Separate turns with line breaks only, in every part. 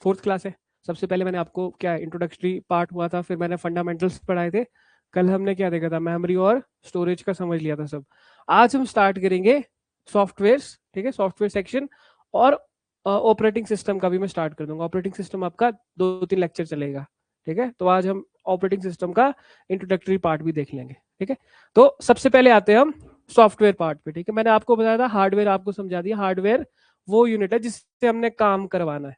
Fourth class है। सबसे पहले मैंने आपको क्या इंट्रोडक्टरी पार्ट हुआ था, फिर मैंने फंडामेंटल्स पढ़ाए थे। कल हमने क्या देखा था, मेमोरी और स्टोरेज का समझ लिया था सब। आज हम स्टार्ट करेंगे सॉफ्टवेयर्स, ठीक है, सॉफ्टवेयर सेक्शन। और ऑपरेटिंग सिस्टम का भी मैं स्टार्ट कर दूंगा। ऑपरेटिंग सिस्टम आपका 2-3 लेक्चर चलेगा, ठीक है। तो आज हम ऑपरेटिंग सिस्टम का इंट्रोडक्टरी पार्ट भी देख लेंगे, ठीक है। तो सबसे पहले आते हैं हम सॉफ्टवेयर पार्ट पे, ठीक है। मैंने आपको बताया था हार्डवेयर, आपको समझा दिया। हार्डवेयर वो यूनिट है जिससे हमने काम करवाना है,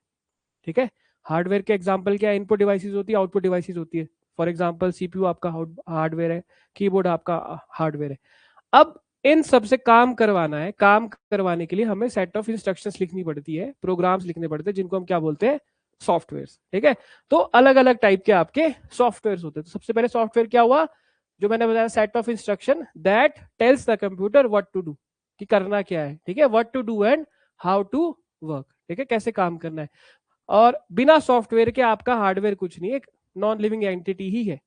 ठीक है। हार्डवेयर के एग्जांपल क्या है, इनपुट डिवाइसेस होती है, आउटपुट डिवाइसेस होती है। फॉर एग्जांपल सीपीयू आपका हार्डवेयर है, कीबोर्ड आपका हार्डवेयर है। अब इन सब से काम करवाना है। काम करवाने के लिए हमें सेट ऑफ इंस्ट्रक्शंस लिखनी पड़ती है, प्रोग्राम्स लिखने पड़ते हैं, जिनको हम क्या बोलते हैं, सॉफ्टवेयर, ठीक है। तो अलग अलग टाइप के आपके सॉफ्टवेयर होते हैं। तो सबसे पहले सॉफ्टवेयर क्या हुआ, जो मैंने बताया, set of instruction that tells the computer what to do, कि करना क्या है, ठीक है, what to do and how to work, ठीक है, कैसे काम करना है। और बिना सॉफ्टवेयर के आपका हार्डवेयर कुछ नहीं, एक नॉन लिविंग एंटिटी ही है।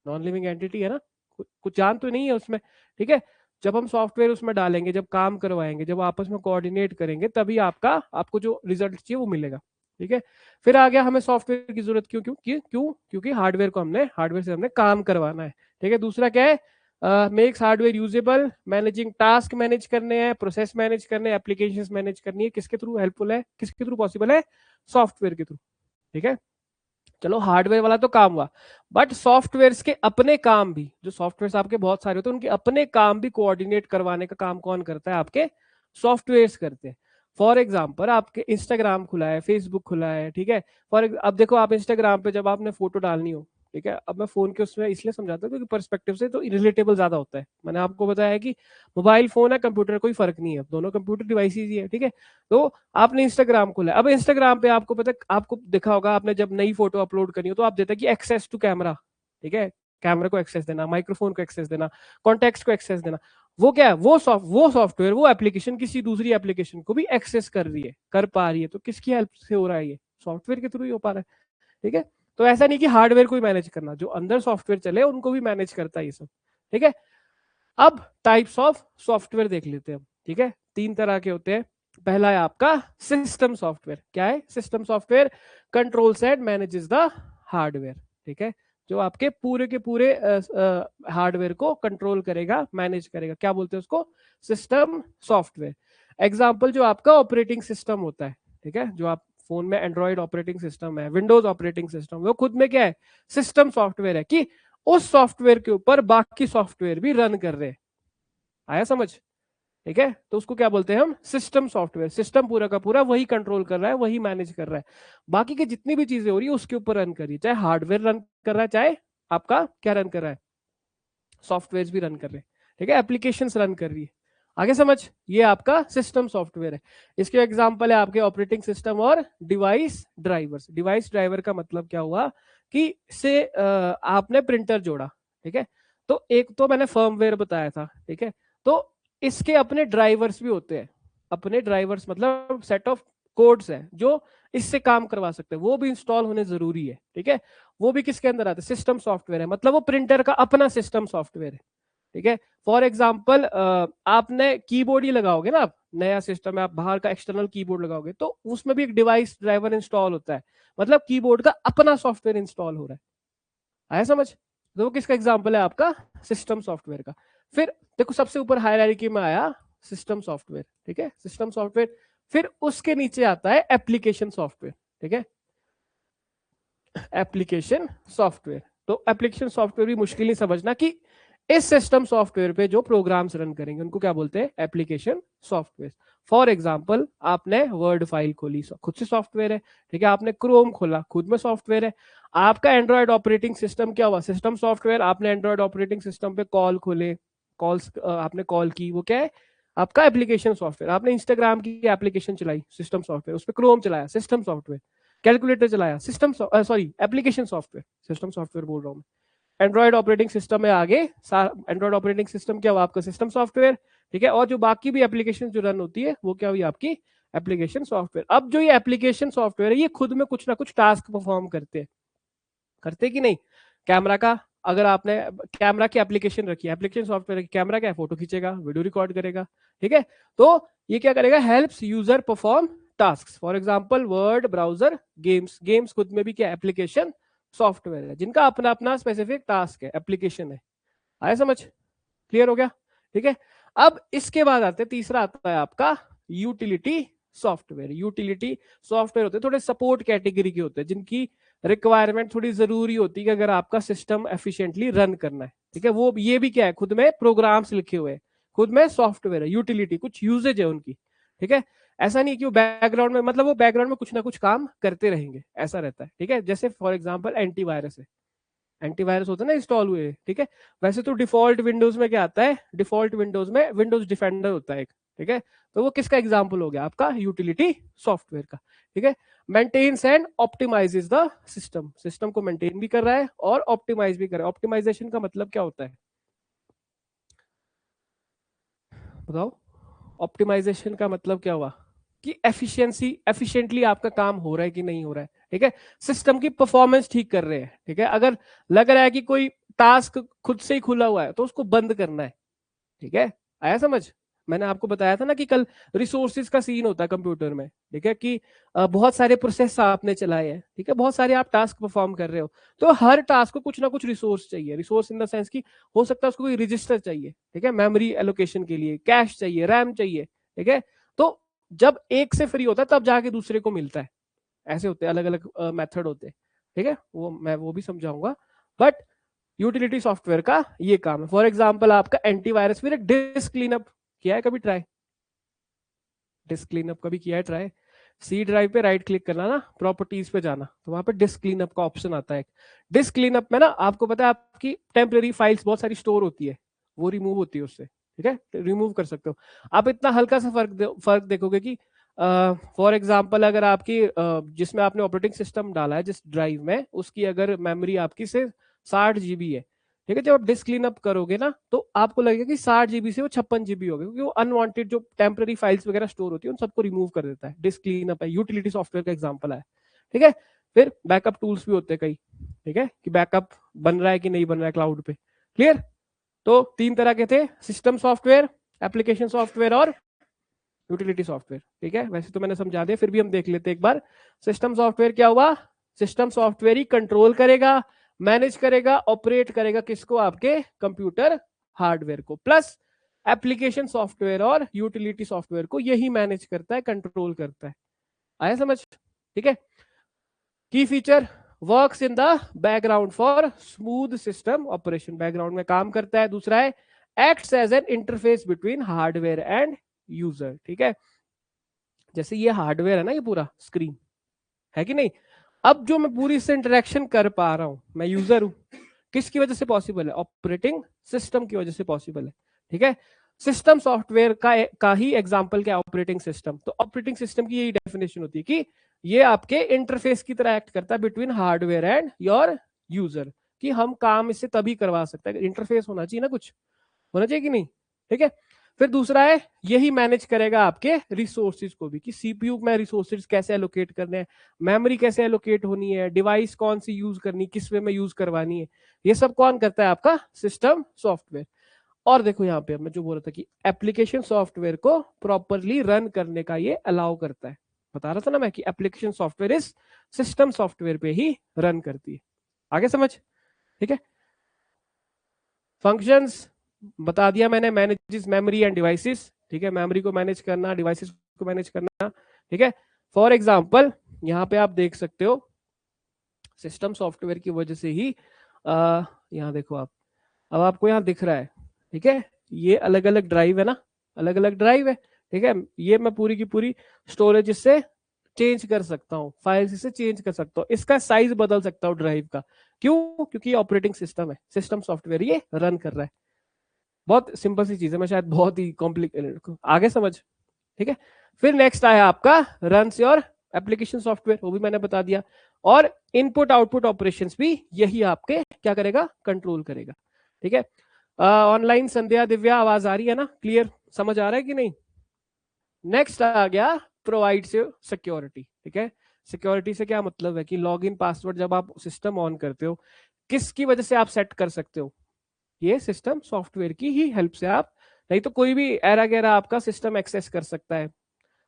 नॉन लिविंग एंटिटी है ना, कुछ जान तो नहीं है उसमें, ठीक है। जब हम सॉफ्टवेयर उसमें डालेंगे, जब काम करवाएंगे, जब आपस में कोऑर्डिनेट करेंगे, तभी आपको जो रिजल्ट चाहिए वो मिलेगा, ठीक है। फिर आ गया हमें सॉफ्टवेयर की जरूरत क्यों, क्योंकि हार्डवेयर से हमने काम करवाना है, ठीक है। दूसरा क्या है, makes hardware usable, managing task manage करने हैं, प्रोसेस मैनेज करने हैं, एप्लीकेशंस मैनेज करनी है। किसके थ्रू हेल्पफुल है, किसके थ्रू पॉसिबल है, सॉफ्टवेयर के थ्रू, ठीक है। चलो हार्डवेयर वाला तो काम हुआ, बट सॉफ्टवेयर के अपने काम भी, जो सॉफ्टवेयर आपके बहुत सारे होते हैं, उनके अपने काम भी कोऑर्डिनेट करवाने का काम कौन करता है, आपके सॉफ्टवेयर करते हैं। फॉर एग्जाम्पल आपके इंस्टाग्राम खुला है, फेसबुक खुला है, ठीक है। अब देखो, आप इंस्टाग्राम पे जब आपने फोटो डालनी हो, ठीक है, अब मैं फोन के उसमें इसलिए समझाता हूँ क्योंकि पर्सपेक्टिव से तो रिलेटेबल ज्यादा होता है। मैंने आपको बताया है कि मोबाइल फोन है, कंप्यूटर, कोई फर्क नहीं है, दोनों कंप्यूटर डिवाइसेज ही है, ठीक है। तो आपने इंस्टाग्राम खोला, अब इंस्टाग्राम पे आपको पता, आपको देखा होगा, आपने जब नई फोटो अपलोड करनी हो तो आप देता है कि एक्सेस टू कैमरा, ठीक है, कैमरा को एक्सेस देना, माइक्रोफोन को एक्सेस देना, कॉन्टेक्ट को एक्सेस देना। वो क्या है, वो सॉफ्टवेयर, वो एप्लीकेशन किसी दूसरी एप्लीकेशन को भी एक्सेस कर रही है, कर पा रही है। तो किसकी हेल्प से हो रहा है, ये सॉफ्टवेयर के थ्रू ही हो पा रहा है, ठीक है। तो ऐसा नहीं कि हार्डवेयर को ही मैनेज करना, जो अंदर सॉफ्टवेयर चले उनको भी मैनेज करता है ये सब, ठीक है। अब टाइप्स ऑफ सॉफ्टवेयर देख लेते हैं हम, ठीक है। 3 तरह के होते हैं। पहला है आपका सिस्टम सॉफ्टवेयर। क्या है system software, controls and manages the hardware, ठीक है, जो आपके पूरे के पूरे हार्डवेयर को कंट्रोल करेगा, मैनेज करेगा। क्या बोलते हैं उसको, सिस्टम सॉफ्टवेयर। एग्जाम्पल जो आपका ऑपरेटिंग सिस्टम होता है, ठीक है, जो आप फोन में एंड्रॉइड ऑपरेटिंग सिस्टम है, विंडोज ऑपरेटिंग सिस्टम, वो खुद में क्या है, सिस्टम सॉफ्टवेयर है, कि उस सॉफ्टवेयर के ऊपर बाकी सॉफ्टवेयर भी रन कर रहे हैं। आया समझ, ठीक है। तो उसको क्या बोलते हैं हम, सिस्टम सॉफ्टवेयर। सिस्टम पूरा का पूरा वही कंट्रोल कर रहा है, वही मैनेज कर रहा है, बाकी की जितनी भी चीजें हो रही है उसके ऊपर रन कर रही है। चाहे हार्डवेयर रन कर रहा है, चाहे आपका क्या रन कर रहा है, सॉफ्टवेयर भी रन कर रहे हैं, ठीक है, एप्लीकेशन रन कर रही है। आगे समझ, ये आपका सिस्टम सॉफ्टवेयर है। इसके एग्जांपल है आपके ऑपरेटिंग सिस्टम और डिवाइस ड्राइवर्स। डिवाइस ड्राइवर का मतलब क्या हुआ, कि से आपने प्रिंटर जोड़ा, ठीक है, तो एक तो मैंने फर्मवेयर बताया था, ठीक है। तो इसके अपने ड्राइवर्स भी होते हैं। अपने ड्राइवर्स मतलब सेट ऑफ कोड्स हैं जो इससे काम करवा सकते हैं, वो भी इंस्टॉल होने जरूरी है, ठीक है। वो भी किसके अंदर आते हैं, सिस्टम सॉफ्टवेयर है, मतलब वो प्रिंटर का अपना सिस्टम सॉफ्टवेयर है, ठीक है। फॉर एग्जाम्पल आपने कीबोर्ड ही लगाओगे ना, आप नया सिस्टम है, आप बाहर का एक्सटर्नल कीबोर्ड लगाओगे, तो उसमें भी एक डिवाइस ड्राइवर इंस्टॉल होता है, मतलब कीबोर्ड का अपना सॉफ्टवेयर इंस्टॉल हो रहा है। आया समझ, तो वो किसका एग्जाम्पल है, आपका सिस्टम सॉफ्टवेयर का। फिर देखो सबसे ऊपर हायरार्की में आया सिस्टम सॉफ्टवेयर, ठीक है, सिस्टम सॉफ्टवेयर। फिर उसके नीचे आता है एप्लीकेशन सॉफ्टवेयर, ठीक है, एप्लीकेशन सॉफ्टवेयर। तो एप्लीकेशन सॉफ्टवेयर भी मुश्किल नहीं समझना, कि इस सिस्टम सॉफ्टवेयर पे जो प्रोग्राम्स रन करेंगे उनको क्या बोलते हैं, एप्लीकेशन सॉफ्टवेयर। फॉर एग्जांपल आपने वर्ड फाइल खोली, खुद से सॉफ्टवेयर है, ठीक है। आपने क्रोम खोला, खुद में सॉफ्टवेयर है। आपका एंड्रॉयड ऑपरेटिंग सिस्टम क्या हुआ, सिस्टम सॉफ्टवेयर। आपने एंड्रॉयड ऑपरेटिंग सिस्टम पे कॉल खोले, कॉल्स आपने कॉल की, वो क्या है, आपका एप्लीकेशन सॉफ्टवेयर। आपने इंस्टाग्राम की एप्लीकेशन चलाई, सिस्टम सॉफ्टवेयर। उस पर क्रोम चलाया, सिस्टम सॉफ्टवेयर। कैलकुलेटर चलाया, system sorry application software, system software बोल रहा हूँ मैं। एंड्रॉइड ऑपरेटिंग सिस्टम में आगे, एंड्रॉइड ऑपरेटिंग सिस्टम क्या हुआ, आपका सिस्टम सॉफ्टवेयर, ठीक है। और जो बाकी भी एप्लीकेशन जो रन होती है वो क्या हुई, आपकी एप्लीकेशन सॉफ्टवेयर। अब जो ये एप्लीकेशन सॉफ्टवेयर है, ये खुद में कुछ ना कुछ टास्क परफॉर्म करते कि नहीं। कैमरा का, अगर आपने कैमरा की एप्लीकेशन रखी है, एप्लीकेशन सॉफ्टवेयर, कैमरा क्या है, फोटो खींचेगा, वीडियो रिकॉर्ड करेगा, ठीक है। तो ये क्या करेगा, helps user perform task. For example word, browser, games. Games खुद में भी क्या एप्लीकेशन सॉफ्टवेयर है, जिनका अपना अपना स्पेसिफिक टास्क है, एप्लीकेशन है। आया समझ? क्लियर हो गया? ठीक है। अब इसके बाद आते हैं, तीसरा आता है आपका यूटिलिटी सॉफ्टवेयर। यूटिलिटी सॉफ्टवेयर होते हैं थोड़े सपोर्ट कैटेगरी के होते हैं, जिनकी रिक्वायरमेंट थोड़ी जरूरी होती है कि अगर आपका सिस्टम एफिशिएंटली रन करना है। ठीक है, वो ये भी क्या है, खुद में प्रोग्राम्स लिखे हुए हैं, खुद में सॉफ्टवेयर है, यूटिलिटी कुछ यूजेज है उनकी। ठीक है, ऐसा नहीं कि वो बैकग्राउंड में, मतलब वो बैकग्राउंड में कुछ ना कुछ काम करते रहेंगे, ऐसा रहता है। ठीक है, जैसे फॉर एग्जांपल एंटीवायरस है, एंटीवायरस होता है ना इंस्टॉल हुए। ठीक है, वैसे तो डिफॉल्ट विंडोज में क्या आता है, डिफॉल्ट विंडोज में विंडोज डिफेंडर होता है एक। ठीक है, तो वो किसका एग्जांपल हो गया, आपका यूटिलिटी सॉफ्टवेयर का। ठीक है, maintenance and optimises the system, system को मेंटेन भी कर रहा है और ऑप्टिमाइज भी कर रहा है। ऑप्टिमाइजेशन का मतलब क्या होता है, बताओ? ऑप्टिमाइजेशन का मतलब क्या हुआ कि एफिशिएंटली आपका काम हो रहा है कि नहीं हो रहा है। ठीक है, सिस्टम की परफॉर्मेंस ठीक कर रहे हैं। ठीक है, अगर लग रहा है कि कोई टास्क खुद से ही खुला हुआ है तो उसको बंद करना है। ठीक है, आया समझ? मैंने आपको बताया था ना कि कल रिसोर्सेज का सीन होता है कंप्यूटर में। ठीक है, कि बहुत सारे प्रोसेस आपने चलाए हैं। ठीक है, बहुत सारे आप टास्क परफॉर्म कर रहे हो, तो हर टास्क को कुछ ना कुछ रिसोर्स चाहिए। रिसोर्स इन द सेंस की हो सकता है उसको कोई रजिस्टर चाहिए, ठीक है, मेमोरी एलोकेशन के लिए, कैश चाहिए, रैम चाहिए। ठीक है, तो जब एक से फ्री होता है तब जाके दूसरे को मिलता है। ऐसे होते हैं, अलग अलग मेथड होते हैं। ठीक है, मैं वो भी समझाऊंगा, बट यूटिलिटी सॉफ्टवेयर का ये काम है। फॉर एग्जांपल आपका एंटीवायरस, फिर एक डिस्क क्लीनअप किया है कभी ट्राई? डिस्क क्लीनअप कभी किया है ट्राई? सी ड्राइव पे राइट क्लिक करना ना, प्रॉपर्टीज पे जाना, तो वहां पे डिस्क क्लीनअप का ऑप्शन आता है। डिस्क क्लीनअप में ना आपको पता है आपकी टेम्परेरी फाइल्स बहुत सारी स्टोर होती है, वो रिमूव होती है उससे। ठीक है, रिमूव कर सकते हो आप। इतना हल्का सा फर्क देखोगे कि फॉर एग्जाम्पल अगर आपकी जिसमें आपने ऑपरेटिंग सिस्टम डाला है जिस ड्राइव में, उसकी अगर मेमोरी आपकी से 60 GB है। ठीक है, जब आप डिस्क क्लीन अप करोगे ना तो आपको लगेगा कि 60 GB से वो 56 GB हो गए, क्योंकि वो अनवांटेड जो टेम्पररी फाइल्स वगैरह स्टोर होती है उन सबको रिमूव कर देता है। डिस्क क्लीन अप है, यूटिलिटी सॉफ्टवेयर का एग्जांपल है। ठीक है, फिर बैकअप टूल्स भी होते हैं कई। ठीक है, कि बैकअप बन रहा है कि नहीं बन रहा है क्लाउड पे। क्लियर? तो 3 तरह के थे, सिस्टम सॉफ्टवेयर, एप्लीकेशन सॉफ्टवेयर और यूटिलिटी सॉफ्टवेयर। ठीक है, वैसे तो मैंने समझा दिया, फिर भी हम देख लेते हैं एक बार। सिस्टम सॉफ्टवेयर क्या हुआ, सिस्टम सॉफ्टवेयर ही कंट्रोल करेगा, मैनेज करेगा, ऑपरेट करेगा किसको, आपके कंप्यूटर हार्डवेयर को। प्लस एप्लीकेशन सॉफ्टवेयर और यूटिलिटी सॉफ्टवेयर को यही मैनेज करता है, कंट्रोल करता है। आया समझ? ठीक है, key feature, works in the background for smooth system operation, background में काम करता है। दूसरा है acts as an interface between hardware and user. ठीक है, जैसे ये हार्डवेयर है ना, ये पूरा स्क्रीन है कि नहीं, अब जो मैं पूरी इससे इंटरेक्शन कर पा रहा हूं, मैं यूजर हूं, किसकी वजह से पॉसिबल है, ऑपरेटिंग सिस्टम की वजह से पॉसिबल है। ठीक है, सिस्टम सॉफ्टवेयर का ही एग्जांपल क्या, ऑपरेटिंग सिस्टम। तो ऑपरेटिंग सिस्टम की यही डेफिनेशन होती है कि ये आपके इंटरफेस की तरह एक्ट करता है between hardware and your user, कि हम काम इससे तभी करवा सकते हैं, इंटरफेस होना चाहिए ना, कुछ होना चाहिए कि नहीं। ठीक है, फिर दूसरा है यही मैनेज करेगा आपके रिसोर्सेज को भी, कि सीपीयू में रिसोर्सेज कैसे एलोकेट करने हैं, मेमोरी कैसे एलोकेट होनी है, डिवाइस कौन सी यूज करनी, किस वे में यूज करवानी है, ये सब कौन करता है, आपका सिस्टम सॉफ्टवेयर। और देखो यहाँ पे मैं जो बोल रहा था कि एप्लीकेशन सॉफ्टवेयर को प्रॉपरली रन करने का ये अलाउ करता है। बता रहा था ना मैं कि एप्लीकेशन सॉफ्टवेयर इस सिस्टम सॉफ्टवेयर पे ही रन करती है। आगे समझ? ठीक है, फंक्शंस बता दिया मैंने, मैनेजेस मेमोरी एंड डिवाइसेस। ठीक है, मेमोरी को मैनेज करना, डिवाइसेस को मैनेज करना। ठीक है, फॉर एग्जांपल यहाँ पे आप देख सकते हो सिस्टम सॉफ्टवेयर की वजह से ही यहाँ देखो आप, अब आपको यहाँ दिख रहा है। ठीक है, ये अलग अलग ड्राइव है ना, अलग अलग ड्राइव है। ठीक है, ये मैं पूरी की पूरी स्टोरेज इससे चेंज कर सकता हूँ, फाइल्स इससे चेंज कर सकता हूँ, इसका साइज बदल सकता हूँ ड्राइव का। क्यों? क्योंकि ये ऑपरेटिंग सिस्टम है, सिस्टम सॉफ्टवेयर ये रन कर रहा है। बहुत सिंपल सी चीज है, मैं शायद बहुत ही कॉम्प्लिकेटेड, आगे समझ? ठीक है, फिर नेक्स्ट आया आपका रन्स योर एप्लीकेशन सॉफ्टवेयर, वो भी मैंने बता दिया। और इनपुट आउटपुट ऑपरेशंस भी यही आपके क्या करेगा, कंट्रोल करेगा। ठीक है, ऑनलाइन संध्या दिव्या आवाज आ रही है ना, क्लियर समझ आ रहा है कि नहीं? नेक्स्ट आ गया प्रोवाइड सिक्योरिटी। ठीक है, सिक्योरिटी से क्या मतलब है कि लॉगिन पासवर्ड जब आप सिस्टम ऑन करते हो, किसकी वजह से आप सेट कर सकते हो, ये सिस्टम सॉफ्टवेयर की ही हेल्प से आप, नहीं तो कोई भी एरा गैरा आपका सिस्टम एक्सेस कर सकता है।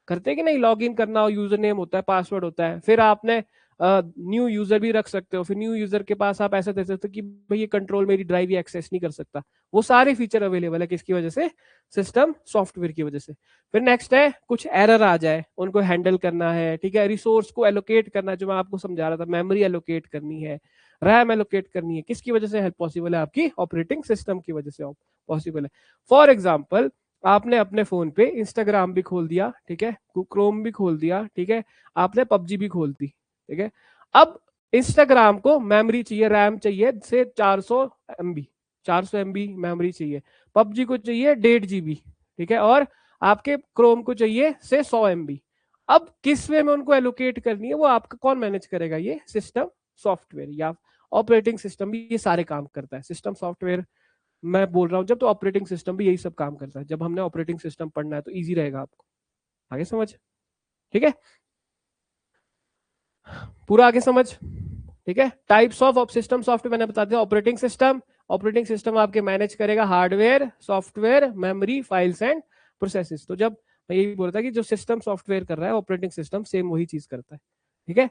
करते हैं कि नहीं, लॉग इन करना हो, यूजर नेम होता है, पासवर्ड होता है, फिर आपने न्यू यूजर भी रख सकते हो, फिर न्यू यूजर के पास आप ऐसा दे सकते हो कि भाई ये कंट्रोल मेरी ड्राइव ही एक्सेस नहीं कर सकता। वो सारे फीचर अवेलेबल है किसकी वजह से, सिस्टम सॉफ्टवेयर की वजह से। फिर नेक्स्ट है कुछ एरर आ जाए उनको हैंडल करना है, ठीक है, रिसोर्स को एलोकेट करना, जो मैं आपको समझा रहा था, मेमोरी एलोकेट करनी है, रैम एलोकेट करनी है, किसकी वजह से हेल्प पॉसिबल है, आपकी ऑपरेटिंग सिस्टम की वजह से पॉसिबल है। फॉर एग्जाम्पल आपने अपने फोन पे इंस्टाग्राम भी खोल दिया, ठीक है, क्रोम भी खोल दिया, ठीक है, आपने पबजी भी खोल दी, ठीक है। अब इंस्टाग्राम को मेमोरी चाहिए, रैम चाहिए से 400 MB, 400 MB मेमोरी चाहिए, पबजी को चाहिए 1.5 GB, ठीक है, और आपके क्रोम को चाहिए से 100 MB। अब किस वे में उनको एलोकेट करनी है, वो आपका कौन मैनेज करेगा, ये सिस्टम सॉफ्टवेयर या ऑपरेटिंग सिस्टम भी ये सारे काम करता है। सिस्टम सॉफ्टवेयर मैं बोल रहा हूं जब, तो ऑपरेटिंग सिस्टम भी यही सब काम करता है। जब हमने ऑपरेटिंग सिस्टम पढ़ना है तो इजी रहेगा आपको, आगे समझ, ठीक है, पूरा आगे समझ, ठीक है। टाइप्स ऑफ सिस्टम सॉफ्टवेयर मैंने बता दिया। ऑपरेटिंग सिस्टम आपके मैनेज करेगा hardware, software, memory, files and processes. तो जब मैं यही बोल रहा था कि जो सिस्टम सॉफ्टवेयर कर रहा है ऑपरेटिंग सिस्टम सेम वही चीज करता है, ठीक है।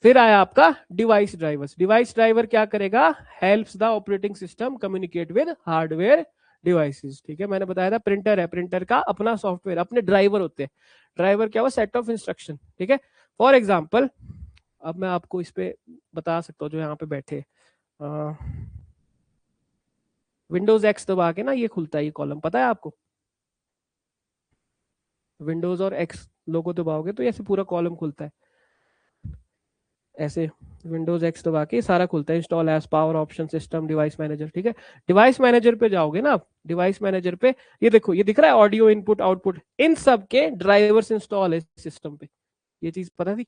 फिर आया आपका डिवाइस ड्राइवर्स। डिवाइस ड्राइवर क्या करेगा, helps the operating system communicate with hardware devices, ठीक है। मैंने बताया था प्रिंटर है, प्रिंटर का अपना सॉफ्टवेयर, अपने ड्राइवर होते हैं। ड्राइवर क्या हुआ, सेट ऑफ इंस्ट्रक्शन, ठीक है। फॉर एग्जाम्पल अब मैं आपको इस पे बता सकता हूँ, जो यहाँ पे बैठे विंडोज एक्स दबा के ना ये खुलता है, ये कॉलम पता है आपको, विंडोज और एक्स लोगो दबाओगे तो ऐसे पूरा कॉलम खुलता है, ऐसे विंडोज एक्स दबा के सारा खुलता है, install as, power option, system, device manager, ठीक है। डिवाइस मैनेजर पे जाओगे ना आप, डिवाइस मैनेजर पे ये देखो, ये दिख रहा है ऑडियो इनपुट आउटपुट, इन सब के ड्राइवर्स इंस्टॉल है सिस्टम पे। ये चीज पता थी,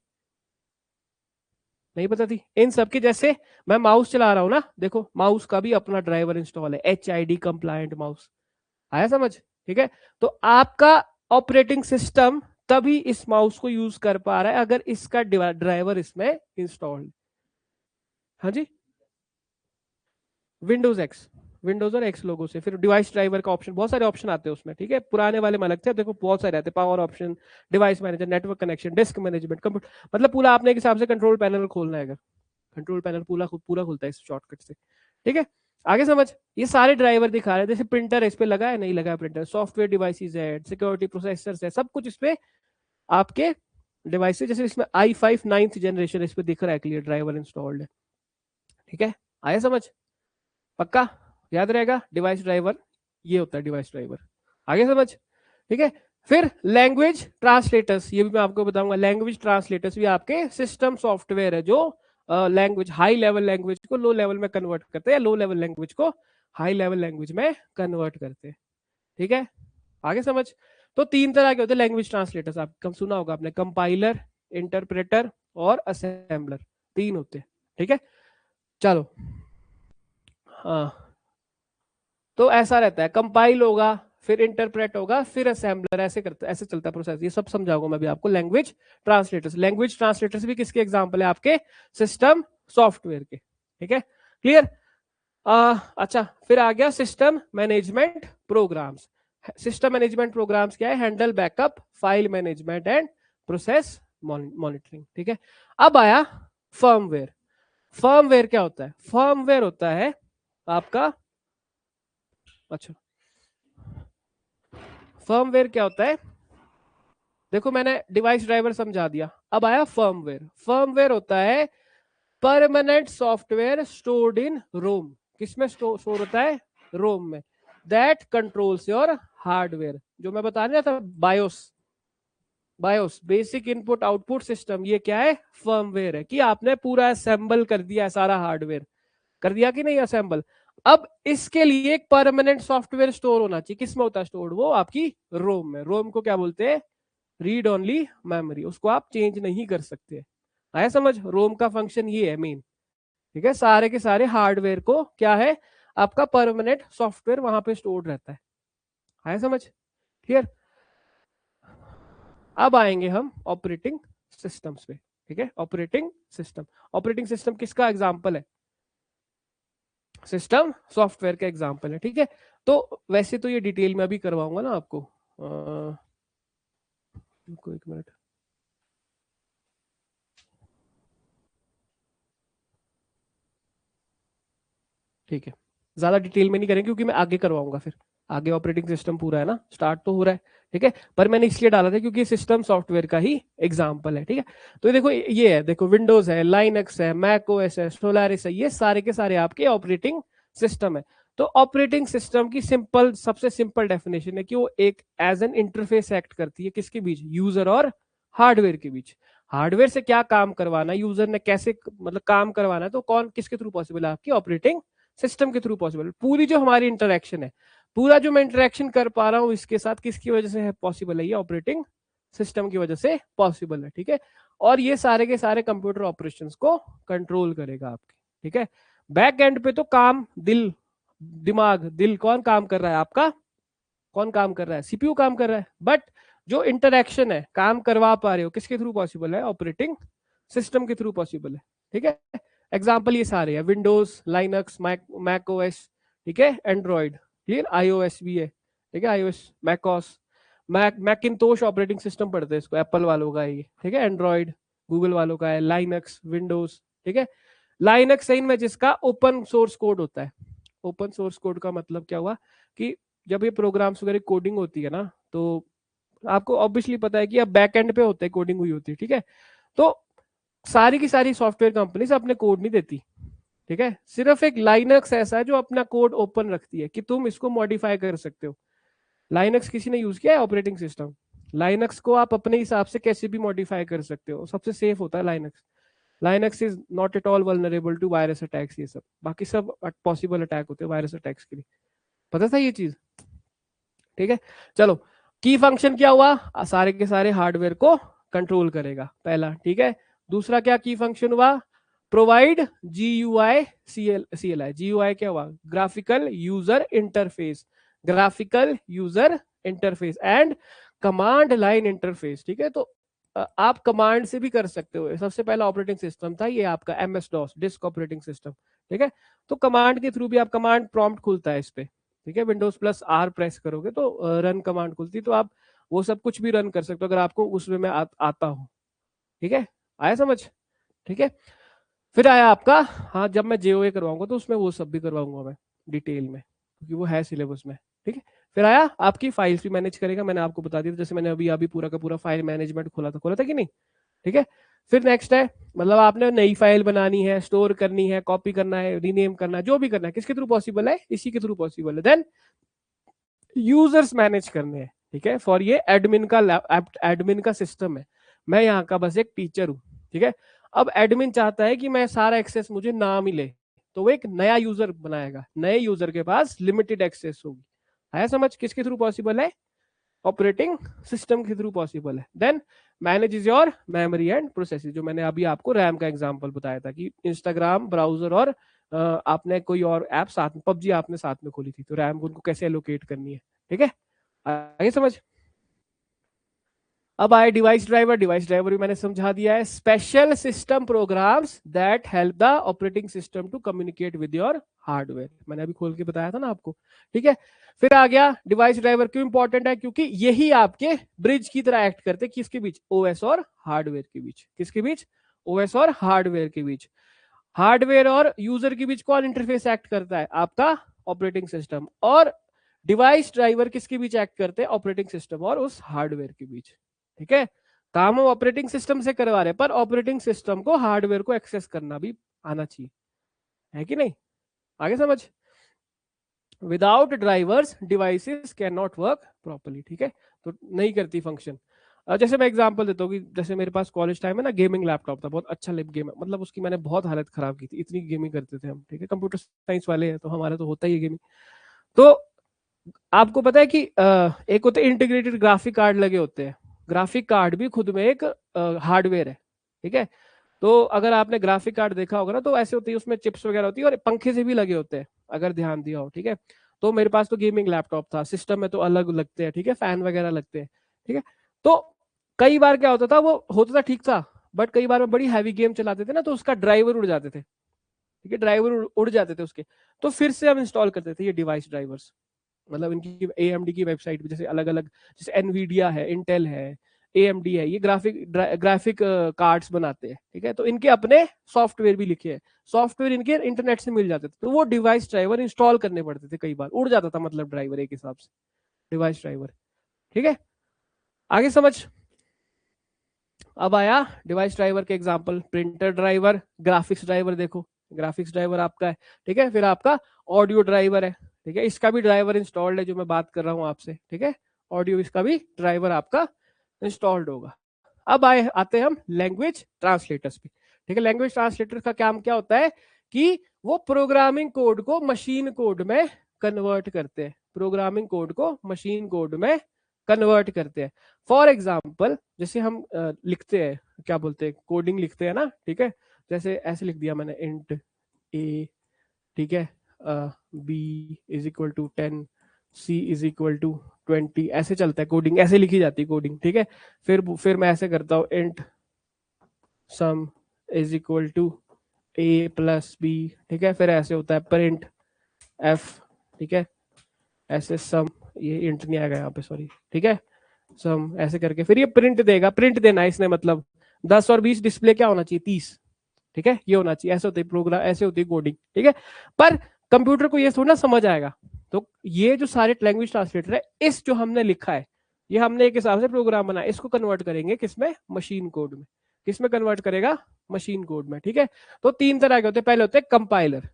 नहीं पता थी, इन सब की। जैसे मैं माउस चला रहा हूँ ना, देखो माउस का भी अपना ड्राइवर इंस्टॉल है, HID कंप्लायंट माउस, आया समझ, ठीक है। तो आपका ऑपरेटिंग सिस्टम तभी इस माउस को यूज कर पा रहा है अगर इसका ड्राइवर इसमें इंस्टॉल्ड। हाँ जी, विंडोज एक्स, विंडोज और एक्स लोगों से। फिर डिवाइस ड्राइवर का ऑप्शन, बहुत सारे ऑप्शन आते हैं उसमें, ठीक है, पुराने वाले में अलग थे, देखो बहुत सारे आते हैं, power option, device manager, network connection, disc management, computer, मतलब पूरा आपने एक हिसाब से कंट्रोल पैनल खोलना है अगर, कंट्रोल पैनल पूरा पूरा खुलता है इस शॉर्टकट से, ठीक है। आगे समझ, ये सारे ड्राइवर दिखा रहे हैं, जैसे प्रिंटर है, इस पे लगा है नहीं लगा है प्रिंटर, सॉफ्टवेयर डिवाइसेस है, सिक्योरिटी प्रोसेसर्स है, सब कुछ इस पे आपके डिवाइसेस, जैसे इसमें i5 9th जनरेशन इस पे दिख रहा है, क्लियर ड्राइवर इंस्टॉल्ड है, ठीक है। आया समझ, पक्का याद रहेगा, डिवाइस ड्राइवर ये होता है डिवाइस ड्राइवर, आगे समझ, ठीक है। फिर लैंग्वेज ट्रांसलेटर्स, ये भी मैं आपको बताऊंगा, लैंग्वेज ट्रांसलेटर्स भी आपके सिस्टम सॉफ्टवेयर है, जो लैंग्वेज, हाई लेवल लैंग्वेज को लो लेवल में कन्वर्ट करते हैं, या लो लेवल लैंग्वेज को हाई लेवल लैंग्वेज में कन्वर्ट करते हैं, ठीक है, आगे समझ। तो तीन तरह के होते हैं लैंग्वेज ट्रांसलेटर्स, आप कम सुना होगा आपने, कंपाइलर, इंटरप्रेटर और असेंबलर, तीन होते हैं, ठीक है। चलो, हाँ, तो ऐसा रहता है, कंपाइल होगा, फिर इंटरप्रेट होगा, फिर असेंबलर, ऐसे करता, ऐसे चलता है प्रोसेस, ये सब समझाऊंगा मैं भी आपको। लैंग्वेज ट्रांसलेटर्स, लैंग्वेज ट्रांसलेटर्स भी किसके एग्जांपल है, आपके सिस्टम सॉफ्टवेयर के, ठीक है, क्लियर। अच्छा, फिर आ गया system management programs. System management programs क्या है, handle backup, file management and process monitoring, ठीक है। अब आया फर्मवेयर। फर्मवेयर क्या होता है, फर्मवेयर होता है आपका, अच्छा, फर्मवेयर क्या होता है, देखो मैंने डिवाइस ड्राइवर समझा दिया, अब आया फर्मवेयर। फर्मवेयर होता है परमानेंट सॉफ्टवेयर स्टोर्ड इन रोम, किसमें स्टोर होता है, रोम में, दैट कंट्रोल्स योर हार्डवेयर, जो मैं बता रहा था, BIOS, BIOS basic input output system, ये क्या है, फर्मवेयर है, कि आपने पूरा असेंबल कर दिया है सारा हार्डवेयर, कर दिया कि नहीं असेंबल। अब इसके लिए एक परमानेंट सॉफ्टवेयर स्टोर होना चाहिए, किसमें होता है स्टोर, वो आपकी रोम में। रोम को क्या बोलते हैं, रीड ओनली मेमोरी, उसको आप चेंज नहीं कर सकते, आया समझ। रोम का फंक्शन ये है मेन, ठीक है, सारे के सारे हार्डवेयर को क्या है, आपका परमानेंट सॉफ्टवेयर वहां पे स्टोर्ड रहता है, आया समझ, क्लियर। अब आएंगे हम ऑपरेटिंग सिस्टम्स पे, ठीक है, ऑपरेटिंग सिस्टम। ऑपरेटिंग सिस्टम किसका एग्जांपल है, सिस्टम सॉफ्टवेयर का एग्जांपल है, ठीक है। तो वैसे तो ये डिटेल में अभी करवाऊंगा ना आपको, रुको एक मिनट। ठीक है, ज्यादा डिटेल में नहीं करेंगे क्योंकि मैं आगे करवाऊंगा फिर। आगे ऑपरेटिंग सिस्टम पूरा है ना, स्टार्ट तो हो रहा है। ठीक है, पर मैंने इसलिए डाला था क्योंकि सिस्टम सॉफ्टवेयर का ही एग्जाम्पल है। ठीक है, तो ये देखो, ये है, देखो विंडोज है, लाइनक्स है, मैक ओएस है, सोलारिस है, ये सारे के सारे आपके ऑपरेटिंग सिस्टम है। तो ऑपरेटिंग सिस्टम की सिंपल, सबसे सिंपल डेफिनेशन है कि वो एक एज एन इंटरफेस एक्ट करती है, किसके बीच, यूजर और हार्डवेयर के बीच। हार्डवेयर से क्या काम करवाना, यूजर ने कैसे मतलब काम करवाना है, तो कौन किसके थ्रू पॉसिबल है, आपकी ऑपरेटिंग सिस्टम के थ्रू पॉसिबल। पूरी जो हमारी इंटरेक्शन है, पूरा जो मैं इंटरेक्शन कर पा रहा हूं इसके साथ, किसकी वजह से है पॉसिबल है, ये ऑपरेटिंग सिस्टम की वजह से पॉसिबल है। ठीक है, और ये सारे के सारे कंप्यूटर ऑपरेशंस को कंट्रोल करेगा आपके। ठीक है, बैक एंड पे तो काम दिल, दिमाग, दिल कौन काम कर रहा है आपका, कौन काम कर रहा है, सीपीयू काम कर रहा है। बट जो इंटरेक्शन है, काम करवा पा रहे हो, किसके थ्रू पॉसिबल है, ऑपरेटिंग सिस्टम के थ्रू पॉसिबल है। ठीक है, एग्जाम्पल ये सारे हैं, विंडोज, लाइनक्स, मैक ओएस, ठीक है, एंड्रॉइड, क्लियर, आईओएस भी है। ठीक है, आईओएस, मैकओस, मैकिंतोश ऑपरेटिंग सिस्टम पढ़ते हैं इसको, एप्पल वालों का है ये। ठीक है, एंड्रॉइड गूगल वालों का है, लाइनक्स, विंडोज। ठीक है, लाइनक्स सही में जिसका ओपन सोर्स कोड होता है। ओपन सोर्स कोड का मतलब क्या हुआ कि जब ये प्रोग्राम्स वगैरह कोडिंग होती है ना, तो आपको ऑब्वियसली पता है कि अब बैक एंड पे होता है, कोडिंग हुई होती है। ठीक है, तो सारी की सारी सॉफ्टवेयर कंपनीज अपने कोड नहीं देती। ठीक है, सिर्फ एक लाइनक्स ऐसा है जो अपना कोड ओपन रखती है कि तुम इसको मॉडिफाई कर सकते हो। लाइनक्स किसी ने यूज किया है ऑपरेटिंग सिस्टम, लाइनक्स को आप अपने हिसाब से कैसे भी मॉडिफाई कर सकते हो, सबसे सेफ होता है Linux. Linux is not at all vulnerable to virus attacks, ये सब बाकी सब पॉसिबल अटैक होते हैं वायरस अटैक्स के लिए, पता था ये चीज। ठीक है, चलो, की फंक्शन क्या हुआ, सारे के सारे हार्डवेयर को कंट्रोल करेगा, पहला। ठीक है, दूसरा क्या की फंक्शन हुआ, provide G U I C L I. G U I क्या हुआ, graphical user interface, graphical user interface and command line interface. ठीक है, तो आप कमांड से भी कर सकते हो। सबसे पहला ऑपरेटिंग सिस्टम था ये आपका MS DOS, disk operating system. ठीक है, तो कमांड के थ्रू भी आप, कमांड प्रॉम्प्ट खुलता है इस पे। ठीक है, विंडोज प्लस आर प्रेस करोगे तो रन कमांड खुलती, तो आप वो सब कुछ भी रन कर सकते हो अगर आपको उसमें में आता हो। ठीक है, आया समझ। ठीक है, फिर आया आपका, हाँ जब मैं जेओए करवाऊंगा तो उसमें वो सब भी करवाऊंगा मैं डिटेल में, क्योंकि वो है सिलेबस में। ठीक है, फिर आया आपकी फाइल्स भी मैनेज करेगा, मैंने आपको बता दिया था, जैसे मैंने अभी अभी पूरा का पूरा फाइल मैनेजमेंट खोला था कि नहीं। ठीक है, फिर नेक्स्ट है, मतलब आपने नई फाइल बनानी है, स्टोर करनी है, कॉपी करना है, रीनेम करना है, जो भी करना है, किसके थ्रू पॉसिबल है, इसी के थ्रू पॉसिबल है। देन यूजर्स मैनेज करने हैं। ठीक है, फॉर ये एडमिन का सिस्टम है, मैं यहाँ का बस एक टीचर हूँ। ठीक है, अब एडमिन चाहता है कि मैं सारा एक्सेस मुझे ना मिले, तो वो एक नया यूजर बनाएगा, नए यूजर के पास लिमिटेड एक्सेस होगी। आया समझ, किसके थ्रू पॉसिबल है, ऑपरेटिंग सिस्टम के थ्रू पॉसिबल है। Then manage your memory and processes, जो मैंने अभी आपको रैम का एग्जांपल बताया था कि इंस्टाग्राम ब्राउजर और आपने कोई और ऐप साथ में, पबजी आपने साथ में खोली थी, तो रैम उनको कैसे एलोकेट करनी है। ठीक है, आगे समझ। अब आए डिवाइस ड्राइवर, डिवाइस ड्राइवर भी मैंने समझा दिया है, special system programs that help the operating system to communicate with your hardware, मैंने अभी खोल के बताया था ना आपको। ठीक है, फिर आ गया डिवाइस ड्राइवर, क्यों इंपॉर्टेंट है, क्योंकि यही आपके ब्रिज की तरह एक्ट करते हैं, किसके बीच, ओएस और हार्डवेयर के बीच, किसके बीच, ओएस और हार्डवेयर के बीच। हार्डवेयर और यूजर के बीच कौन इंटरफेस एक्ट करता है, आपका ऑपरेटिंग सिस्टम। और डिवाइस ड्राइवर किसके बीच एक्ट करते हैं, ऑपरेटिंग सिस्टम और उस हार्डवेयर के बीच। ठीक है, काम हम ऑपरेटिंग सिस्टम से करवा रहे हैं, पर ऑपरेटिंग सिस्टम को हार्डवेयर को एक्सेस करना भी आना चाहिए, है कि नहीं, आगे समझ। Without drivers devices can not work properly. ठीक है, तो नहीं करती फंक्शन। जैसे मैं एग्जांपल देता हूँ कि जैसे मेरे पास कॉलेज टाइम में ना गेमिंग लैपटॉप था, बहुत अच्छा गेम, मतलब उसकी मैंने बहुत हालत खराब की थी, इतनी गेमिंग करते थे हम। ठीक है, कंप्यूटर साइंस वाले हैं तो हमारा तो होता ही है गेमिंग। तो आपको पता है कि एक होते इंटीग्रेटेड ग्राफिक कार्ड लगे होते हैं, ग्राफिक कार्ड भी खुद में एक हार्डवेयर है। ठीक है, तो अगर आपने ग्राफिक कार्ड देखा होगा ना, तो ऐसे होती है, उसमें चिप्स वगैरह होती है और पंखे से भी लगे होते हैं, अगर ध्यान दिया हो। ठीक है, तो मेरे पास तो गेमिंग लैपटॉप था, सिस्टम में तो अलग लगते हैं। ठीक है, फैन वगैरह लगते हैं। ठीक है, तो कई बार क्या होता था, वो होता था ठीक था, बट कई बार में बड़ी हैवी गेम चलाते थे ना, तो उसका ड्राइवर उड़ जाते थे। ठीक है, ड्राइवर उड़ जाते थे उसके, तो फिर से हम इंस्टॉल करते थे ये डिवाइस ड्राइवर्स। मतलब इनकी AMD की वेबसाइट पे जैसे अलग अलग, जैसे एनवीडिया है, इंटेल है, AMD है, ये ग्राफिक कार्ड्स बनाते हैं, ठीक है। तो इनके अपने सॉफ्टवेयर भी लिखे हैं, सॉफ्टवेयर इनके इंटरनेट से मिल जाते थे, तो वो डिवाइस ड्राइवर इंस्टॉल करने पड़ते थे, कई बार उड़ जाता था मतलब ड्राइवर एक हिसाब से, डिवाइस ड्राइवर, ठीक है। आगे समझ। अब आया डिवाइस ड्राइवर के example, printer driver, graphics driver, देखो ग्राफिक्स ड्राइवर आपका है, ठीक है। फिर आपका ऑडियो ड्राइवर है, ठीक है, इसका भी ड्राइवर इंस्टॉल्ड है जो मैं बात कर रहा हूं आपसे, ठीक है। ऑडियो, इसका भी ड्राइवर आपका इंस्टॉल्ड होगा। अब आते हैं हम लैंग्वेज ट्रांसलेटर्स पे, ठीक है। लैंग्वेज ट्रांसलेटर का काम क्या होता है कि वो प्रोग्रामिंग कोड को मशीन कोड में कन्वर्ट करते हैं, प्रोग्रामिंग कोड को मशीन कोड में कन्वर्ट करते हैं। फॉर एग्जाम्पल, जैसे हम लिखते हैं, क्या बोलते हैं, कोडिंग लिखते हैं ना, ठीक है। जैसे ऐसे लिख दिया मैंने, इंट ए, ठीक है, B is equal to 10, C is equal to 20, ऐसे चलता है कोडिंग, ऐसे लिखी जाती है कोडिंग, ठीक है। फिर मैं ऐसे करता हूँ, int sum is equal to A plus B, ठीक है। फिर ऐसे होता है प्रिंट एफ, ठीक है, ऐसे सम, ये इंट नहीं आएगा यहाँ पे, सॉरी, ठीक है, सम ऐसे करके फिर ये प्रिंट देगा। प्रिंट देना है इसने, मतलब 10 और 20 डिस्प्ले क्या होना चाहिए, 30, ठीक है, ये होना चाहिए। ऐसे होती है प्रोग्राम, ऐसे होती है कोडिंग, ठीक है। पर कंप्यूटर को ये थोड़ा समझ आएगा, तो ये जो सारे लैंग्वेज ट्रांसलेटर है, इस जो हमने लिखा है, ये हमने एक हिसाब से प्रोग्राम बनाया, इसको कन्वर्ट करेंगे किसमें, मशीन कोड में। किसमें कन्वर्ट करेगा, मशीन कोड में, ठीक है। तो 3 तरह के होते हैं, पहले होते हैं कंपाइलर।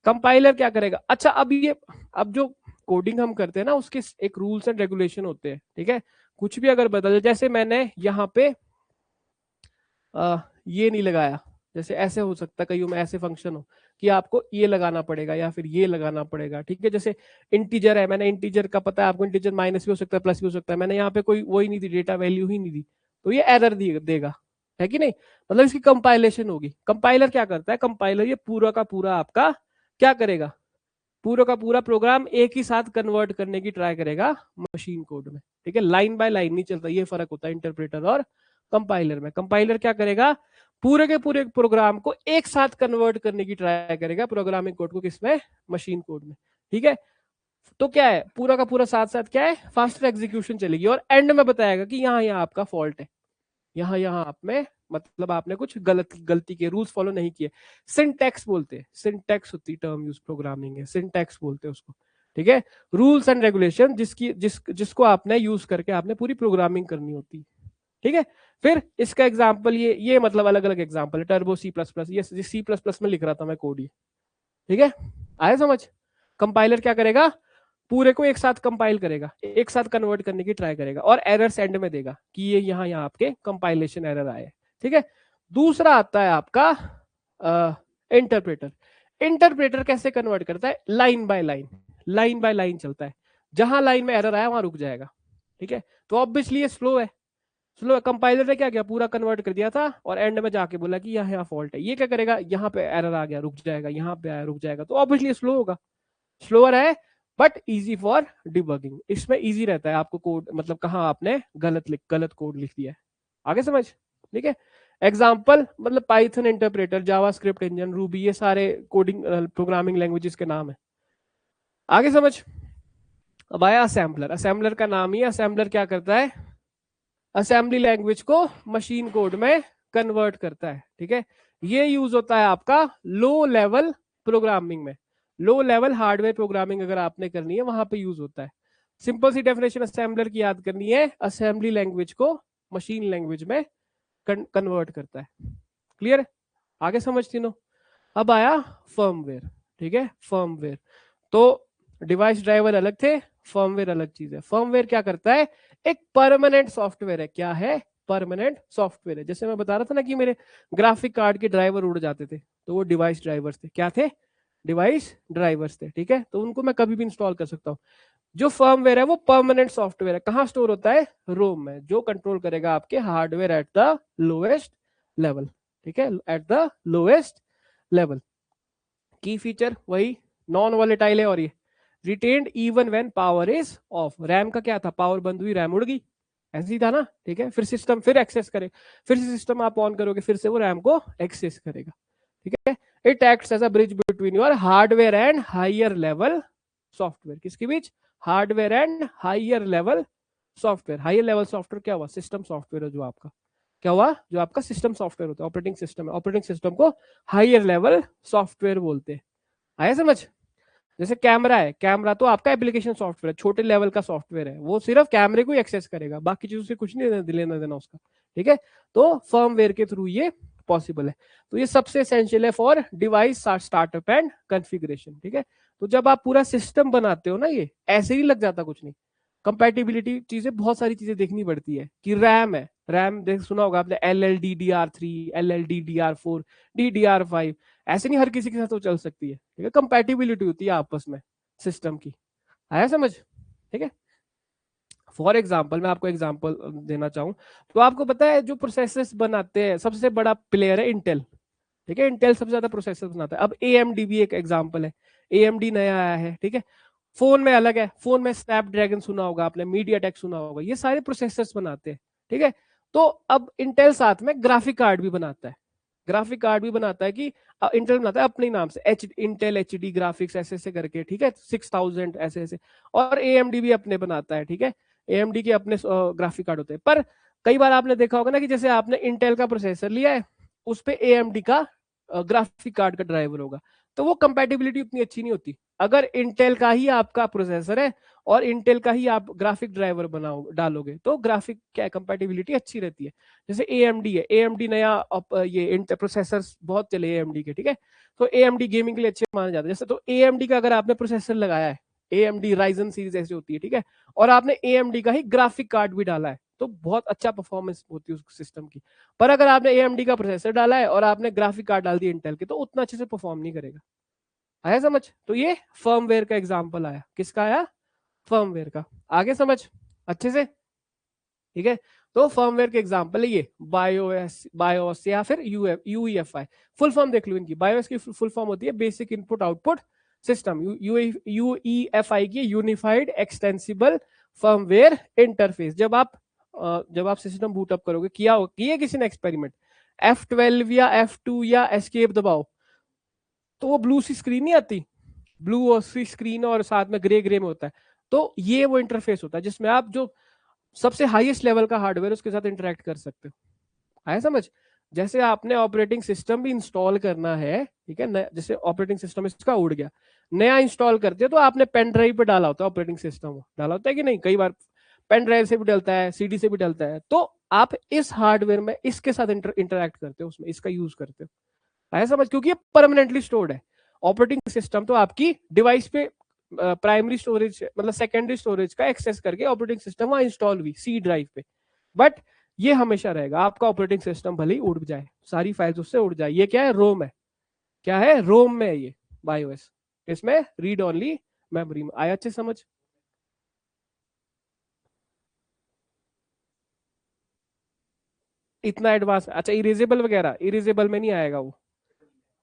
कंपाइलर क्या करेगा, अच्छा अब जो कोडिंग हम करते हैं ना, उसके एक रूल्स एंड रेगुलेशन होते हैं, ठीक है। कुछ भी अगर बदल, जैसे मैंने यहाँ पे ये नहीं लगाया, जैसे ऐसे हो सकता है कहीं में ऐसे फंक्शन हो कि आपको ये लगाना पड़ेगा या फिर ये लगाना पड़ेगा, ठीक है। जैसे इंटीजर है, मैंने इंटीजर का पता है आपको, इंटीजर माइनस भी हो सकता है प्लस भी हो सकता है, मैंने यहाँ पे कोई वही नहीं दी, डेटा वैल्यू ही नहीं दी, तो ये एरर देगा, है कि नहीं। मतलब इसकी कंपाइलेशन होगी। कंपाइलर क्या करता है, कंपाइलर ये पूरा का पूरा आपका क्या करेगा, पूरा का पूरा प्रोग्राम एक ही साथ कन्वर्ट करने की ट्राई करेगा मशीन कोड में, ठीक है। लाइन बाय लाइन नहीं चलता, ये फर्क होता है इंटरप्रेटर और कंपाइलर में। कंपाइलर क्या करेगा, पूरे के पूरे प्रोग्राम को एक साथ कन्वर्ट करने की ट्राई करेगा, प्रोग्रामिंग कोड को, किसमें, मशीन कोड में, ठीक है। तो क्या है, पूरा का पूरा साथ साथ क्या है, फास्टर एग्जीक्यूशन चलेगी, और एंड में बताएगा कि यहाँ यहाँ आपका फॉल्ट है, यहाँ यहाँ आप में मतलब आपने कुछ गलती के रूल्स फॉलो नहीं किए। सिंटैक्स बोलते हैं, सिंटैक्स होती टर्म यूज प्रोग्रामिंग है, सिंटैक्स बोलते हैं उसको, ठीक है। रूल्स एंड रेगुलेशन जिसको आपने यूज करके आपने पूरी प्रोग्रामिंग करनी होती है, ठीक है। फिर इसका एग्जांपल, ये मतलब अलग अलग एग्जांपल है, टर्बो C++, ये C++ में लिख रहा था मैं कोड, ये ठीक है, आया समझ। कंपाइलर क्या करेगा, पूरे को एक साथ कंपाइल करेगा, एक साथ कन्वर्ट करने की ट्राई करेगा, और एरर एंड में देगा कि ये यहाँ यहाँ आपके कंपाइलेशन एरर आए, ठीक है। दूसरा आता है आपका इंटरप्रेटर। इंटरप्रेटर कैसे कन्वर्ट करता है, line by line, line by line चलता है, जहां लाइन में एरर आया वहां रुक जाएगा, ठीक है। तो ऑब्वियसली ये स्लो है, स्लो है। कंपाइलर ने क्या किया, पूरा कन्वर्ट कर दिया था, और एंड में जाके बोला कि यहाँ फॉल्ट है, ये क्या करेगा, यहाँ पे एरर आ गया, रुक जाएगा, यहाँ पे आया रुक जाएगा, तो ऑब्वियसली स्लो होगा, स्लोअर है, बट इजी फॉर डिबगिंग। इसमें इजी रहता है आपको कोड, मतलब कहाँ आपने गलत कोड लिख दिया है, आगे समझ, ठीक है। एग्जाम्पल मतलब Python interpreter, JavaScript engine, Ruby, ये सारे कोडिंग प्रोग्रामिंग लैंग्वेजेस के नाम है, आगे समझ। अब आया असेंबलर। असेंबलर का नाम ही, असेंबलर क्या करता है, असेंबली लैंग्वेज को मशीन कोड में कन्वर्ट करता है, ठीक है। ये यूज होता है आपका लो लेवल प्रोग्रामिंग में, लो लेवल हार्डवेयर प्रोग्रामिंग अगर आपने करनी है वहां पे यूज होता है। सिंपल सी डेफिनेशन असेंबलर की याद करनी है, असेंबली लैंग्वेज को मशीन लैंग्वेज में कन्वर्ट करता है, क्लियर, आगे समझ तीनों। अब आया फर्मवेयर, ठीक है, फर्मवेयर। तो डिवाइस ड्राइवर अलग थे, फर्मवेयर अलग चीज है। फर्मवेयर क्या करता है, एक परमानेंट सॉफ्टवेयर है, क्या है, परमानेंट सॉफ्टवेयर है। जैसे मैं बता रहा था ना कि मेरे ग्राफिक कार्ड के ड्राइवर उड़ जाते थे, तो वो डिवाइस ड्राइवर्स थे, क्या थे, डिवाइस ड्राइवर्स थे, ठीक है। तो उनको मैं कभी भी इंस्टॉल कर सकता हूँ। जो फर्मवेयर है वो परमानेंट सॉफ्टवेयर है, कहाँ स्टोर होता है, रोम में, जो कंट्रोल करेगा आपके hardware at the lowest level, ठीक है, एट द लोएस्ट लेवल। की फीचर वही, नॉन वॉलेटाइल है, और ये retained even when power is of. RAM का क्या था, पावर बंद हुई रैम उड़ गई, ऐसे ही था ना, ठीक है। फिर सिस्टम फिर एक्सेस करे, फिर से सिस्टम आप ऑन करोगे, फिर से वो रैम को एक्सेस करेगा, ठीक है। It acts as a bridge between your hardware and higher level software, किसके बीच, hardware and higher level software. Higher level software क्या हुआ, सिस्टम सॉफ्टवेयर है जो आपका, क्या हुआ, जो आपका सिस्टम सॉफ्टवेयर होता है, ऑपरेटिंग सिस्टम है, ऑपरेटिंग सिस्टम को हायर लेवल सॉफ्टवेयर बोलते हैं। आया समझ। जैसे कैमरा है, कैमरा तो आपका एप्लीकेशन सॉफ्टवेयर है, छोटे लेवल का सॉफ्टवेयर है, वो सिर्फ कैमरे को ही एक्सेस करेगा, बाकी चीजों से कुछ नहीं लेना देना उसका। ठीक है, तो फर्मवेयर के थ्रू ये पॉसिबल है। तो ये सबसे एसेंशियल है for device startup and configuration. ठीक है, तो जब आप पूरा सिस्टम बनाते हो ना, ये ऐसे ही लग जाता कुछ नहीं। कंपैटिबिलिटी चीजें, बहुत सारी चीजें देखनी पड़ती है कि रैम है, रैम देख सुना होगा आपने, LLDDR3, LLDDR4, DDR5, ऐसे नहीं हर किसी के साथ वो चल सकती है। ठीक है, कंपैटिबिलिटी होती है आपस में सिस्टम की। आया समझ। ठीक है, फॉर एग्जाम्पल मैं आपको एग्जाम्पल देना चाहूँ तो आपको पता है जो प्रोसेसर्स बनाते हैं सबसे बड़ा प्लेयर है इंटेल। ठीक है, इंटेल सबसे ज्यादा प्रोसेसर बनाता है। अब AMD भी एक एग्जाम्पल है, AMD नया आया है। ठीक है, फोन में अलग है, फोन में स्नैपड्रैगन सुना होगा आपने, मीडियाटेक सुना होगा, ये सारे प्रोसेसर्स बनाते हैं। ठीक है, तो अब इंटेल साथ में ग्राफिक कार्ड भी बनाता है, ग्राफिक कार्ड भी बनाता है कि इंटेल बनाता है अपने नाम से, इंटेल HD ग्राफिक्स ऐसे ऐसे करके। ठीक है, 6000 ऐसे ऐसे। और AMD भी अपने बनाता है। ठीक है, AMD के अपने ग्राफिक कार्ड होते हैं। पर कई बार आपने देखा होगा ना कि जैसे आपने इंटेल का प्रोसेसर लिया है, उस पे AMD का ग्राफिक कार्ड का ड्राइवर होगा, तो वो कंपैटिबिलिटी उतनी अच्छी नहीं होती। अगर इंटेल का ही आपका प्रोसेसर है और इंटेल का ही आप ग्राफिक ड्राइवर बनाओ डालोगे तो ग्राफिक क्या कंपैटिबिलिटी अच्छी रहती है। जैसे AMD है, AMD नया ये प्रोसेसर बहुत चले AMD के। ठीक है, तो AMD गेमिंग के लिए अच्छे माने जाते हैं। जैसे तो AMD का अगर आपने प्रोसेसर लगाया है, AMD राइजन सीरीज ऐसी होती है। ठीक है, और आपने AMD का ही ग्राफिक कार्ड भी डाला है तो बहुत अच्छा परफॉर्मेंस होती है उस सिस्टम की। पर अगर आपने AMD का प्रोसेसर डाला है और आपने ग्राफिक कार्ड डाल दिया इंटेल के, तो उतना अच्छे से परफॉर्म नहीं करेगा। आया समझ। तो ये फर्मवेयर का एग्जांपल आया, किसका आया, फर्मवेयर का। आगे समझ अच्छे से। ठीक है, तो फर्मवेयर के एग्जांपल है ये बायोस या फिर UEFI। फुल फॉर्म देख लो इनकी, बायोस की फुल फॉर्म होती है basic input output system, UEFI की यूनिफाइड एक्सटेंसिबल फर्मवेयर इंटरफेस। जब आप सिस्टम बूटअप करोगे, किया किसी ने एक्सपेरिमेंट, F12 या F2 या एस्केप दबाओ तो वो ब्लू सी स्क्रीन नहीं आती, ब्लू सी स्क्रीन और साथ में ग्रे ग्रे में होता है। तो ये वो इंटरफेस होता है जिसमें आप जो सबसे हाईएस्ट लेवल का हार्डवेयर उसके साथ इंटरेक्ट कर सकते हो। आया समझ। जैसे आपने ऑपरेटिंग सिस्टम भी इंस्टॉल करना है, ठीक है, जैसे ऑपरेटिंग सिस्टम इसका उड़ गया, नया इंस्टॉल करते हो तो आपने पेन ड्राइव पे डाला होता है, ऑपरेटिंग सिस्टम डाला होता है कि नहीं, कई बार पेन ड्राइव से भी डलता है, CD से भी डलता है, तो आप इस हार्डवेयर में इसके साथ इंटरेक्ट करते हो, उसमें इसका यूज करते हो। आया समझ, क्योंकि ये परमानेंटली स्टोर्ड है। ऑपरेटिंग सिस्टम तो आपकी डिवाइस पे प्राइमरी स्टोरेज मतलब सेकेंडरी स्टोरेज का एक्सेस करके ऑपरेटिंग सिस्टम वहां इंस्टॉल हुई C ड्राइव पे, बट ये हमेशा रहेगा। आपका ऑपरेटिंग सिस्टम भले ही उड़ जाए, सारी फाइल्स उससे उड़ जाए, ये क्या है, रोम है, क्या है, रोम में है ये बायोएस, इसमें रीड ओनली मेमोरी में। आया अच्छे समझ। इतना एडवांस, अच्छा इरेजेबल वगैरह, इरेजेबल में नहीं आएगा वो,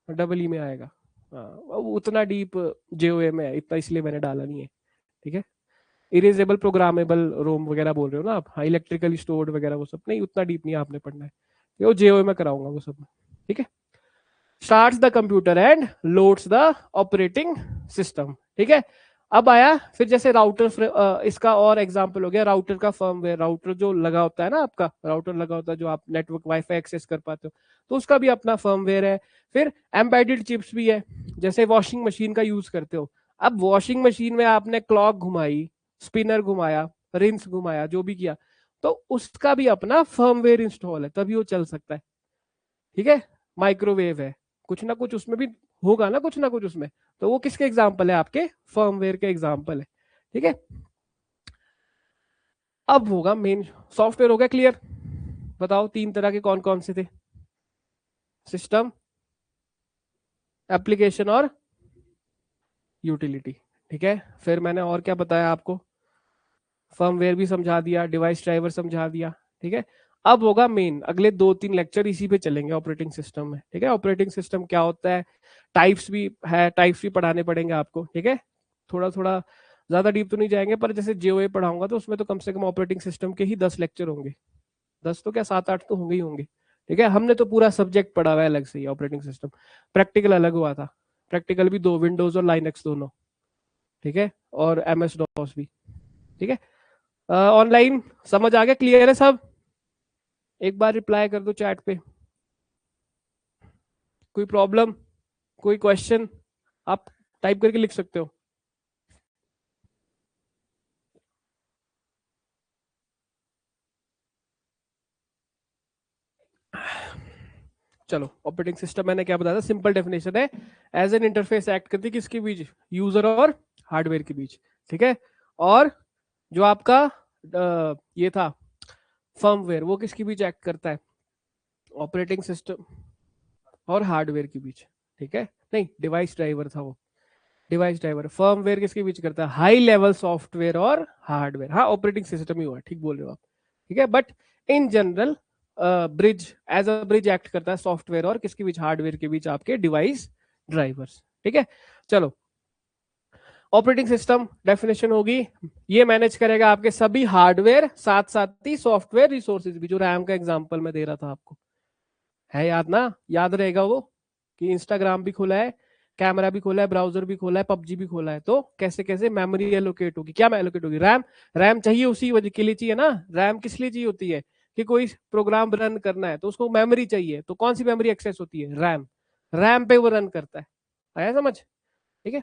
डबल ई में आएगा। हाँ, वो उतना डीप JOA में है, इतना इसलिए मैंने डाला नहीं है। ठीक है, इरेजेबल प्रोग्रामेबल रोम वगैरह बोल रहे हो ना आप, हाँ इलेक्ट्रिकली स्टोर्ड वगैरह वो सब नहीं, उतना डीप नहीं आपने पढ़ना है, वो JOA में कराऊंगा वो सब। ठीक है, starts the computer and loads the operating system. ठीक है, अब आया फिर जैसे राउटर, इसका और एग्जांपल हो गया राउटर का फर्मवेयर। राउटर जो लगा होता है ना, आपका राउटर लगा होता है जो आप नेटवर्क वाईफाई एक्सेस कर पाते हो, तो उसका भी अपना फर्मवेयर है। फिर एम्बेडेड चिप्स भी है, जैसे वॉशिंग मशीन का यूज करते हो, अब वॉशिंग मशीन में आपने क्लॉक घुमाई, स्पिनर घुमाया, रिंस घुमाया, जो भी किया, तो उसका भी अपना फर्मवेयर इंस्टॉल है, तभी वो चल सकता है। ठीक है, माइक्रोवेव है, कुछ ना कुछ उसमें भी होगा ना, कुछ ना कुछ उसमें, तो वो किसके एग्जाम्पल है, आपके फर्मवेयर के एग्जाम्पल है। ठीक है, अब होगा मेन सॉफ्टवेयर, हो गया क्लियर। बताओ तीन तरह के कौन कौन से थे, सिस्टम, एप्लीकेशन और यूटिलिटी। ठीक है, फिर मैंने और क्या बताया आपको, फर्मवेयर भी समझा दिया, डिवाइस ड्राइवर समझा दिया। ठीक है, अब होगा मेन, अगले 2-3 लेक्चर इसी पे चलेंगे, ऑपरेटिंग सिस्टम में। ठीक है, ऑपरेटिंग सिस्टम क्या होता है, टाइप्स भी है, टाइप्स भी पढ़ाने पड़ेंगे आपको। ठीक है, थोड़ा थोड़ा ज्यादा डीप तो नहीं जाएंगे, पर जैसे JOA पढ़ाऊंगा तो उसमें तो कम से कम ऑपरेटिंग सिस्टम के ही 10 लेक्चर होंगे, 10 तो क्या 7-8 तो होंगे ही होंगे। ठीक है, हमने तो पूरा सब्जेक्ट पढ़ा हुआ है अलग से ही, ऑपरेटिंग सिस्टम। प्रैक्टिकल अलग हुआ था, प्रैक्टिकल भी दो, विंडोज और लाइनक्स दोनों। ठीक है, और MS DOS भी। ठीक है, ऑनलाइन समझ आ गया, क्लियर है सब? एक बार रिप्लाई कर दो चैट पे। कोई प्रॉब्लम, कोई क्वेश्चन? आप टाइप करके लिख सकते हो। चलो, ऑपरेटिंग सिस्टम मैंने क्या बताया था, सिंपल डेफिनेशन है, एज एन इंटरफेस एक्ट करती है किसके बीच, यूजर और हार्डवेयर के बीच, ठीक है। और जो आपका ये था फर्मवेयर, वो किसके बीच एक्ट करता है, ऑपरेटिंग सिस्टम और हार्डवेयर के बीच, ठीक है। नहीं, डिवाइस ड्राइवर था वो, डिवाइस ड्राइवर। फर्मवेयर किसके बीच करता है, हाई लेवल सॉफ्टवेयर और हार्डवेयर। हाँ, ऑपरेटिंग सिस्टम ही हुआ, ठीक बोल रहे हो आप, ठीक है। But in general bridge, as a bridge act करता है सॉफ्टवेयर और किसके बीच, हार्डवेयर के बीच, आपके डिवाइस ड्राइवर्स, ठीक है। चलो, ऑपरेटिंग सिस्टम डेफिनेशन होगी, ये मैनेज करेगा आपके सभी हार्डवेयर, साथ साथ ही सॉफ्टवेयर रिसोर्सेज भी, जो रैम का एग्जांपल मैं दे रहा था आपको, है याद ना, याद रहेगा वो, कि इंस्टाग्राम भी खोला है, कैमरा भी खोला है, ब्राउजर भी खोला है, पबजी भी खोला है, तो कैसे कैसे मेमोरी एलोकेट होगी, क्या एलोकेट होगी, रैम। रैम चाहिए उसी वजह के लिए चाहिए ना, रैम किस लिए चाहिए होती है, कि कोई प्रोग्राम रन करना है तो उसको मेमोरी चाहिए, तो कौन सी मेमोरी एक्सेस होती है, रैम। रैम पे वो रन करता है, आया समझ, ठीक है।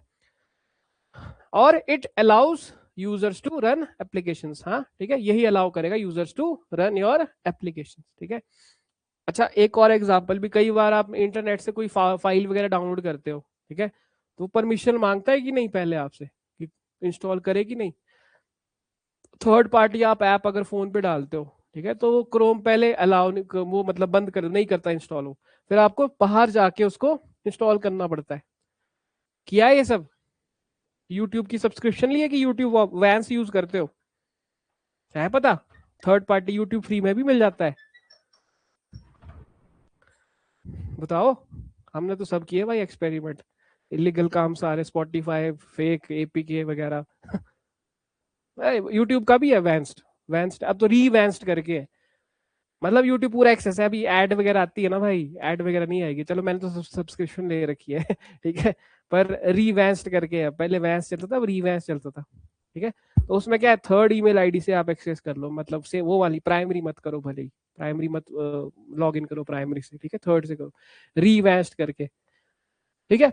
और it allows users to run applications, हाँ ठीक है, यही अलाउ करेगा users to run your application, ठीक है। अच्छा, एक और एग्जांपल भी, कई बार आप इंटरनेट से कोई फाइल वगैरह डाउनलोड करते हो, ठीक है, तो परमिशन मांगता है कि नहीं पहले आपसे, कि इंस्टॉल करे कि नहीं। थर्ड पार्टी आप ऐप अगर फोन पे डालते हो, ठीक है, तो वो क्रोम पहले अलाउ, वो मतलब बंद कर नहीं करता इंस्टॉल, हो फिर आपको बाहर जाके उसको इंस्टॉल करना पड़ता है। किया है ये सब? यूट्यूब की सब्सक्रिप्शन ली है कि यूट्यूब वैंस यूज करते हो, है पता? थर्ड पार्टी यूट्यूब फ्री में भी मिल जाता है, बताओ। हमने तो सब किए भाई एक्सपेरिमेंट, इलीगल काम सारे, स्पॉटिफाई, फेक एपीके वगैरह। यूट्यूब का भी है वैंस्ड, वैंस्ड अब तो री वैंस्ड करके है, मतलब यूट्यूब पूरा एक्सेस है। अभी ऐड वगैरह आती है ना भाई, ऐड वगैरह नहीं आएगी, चलो मैंने तो सब्सक्रिप्शन ले रखी है ठीक है, पर री वैंस्ड करके है, पहले वैंस चलता था, अब री वैंस चलता था, ठीक है। तो उसमें क्या है, थर्ड ईमेल आईडी से आप एक्सेस कर लो, मतलब से वो वाली प्राइमरी मत करो, भले ही प्राइमरी मत लॉग इन करो प्राइमरी से, ठीक है, थर्ड से करो, री वैंस्ड करके, ठीक है।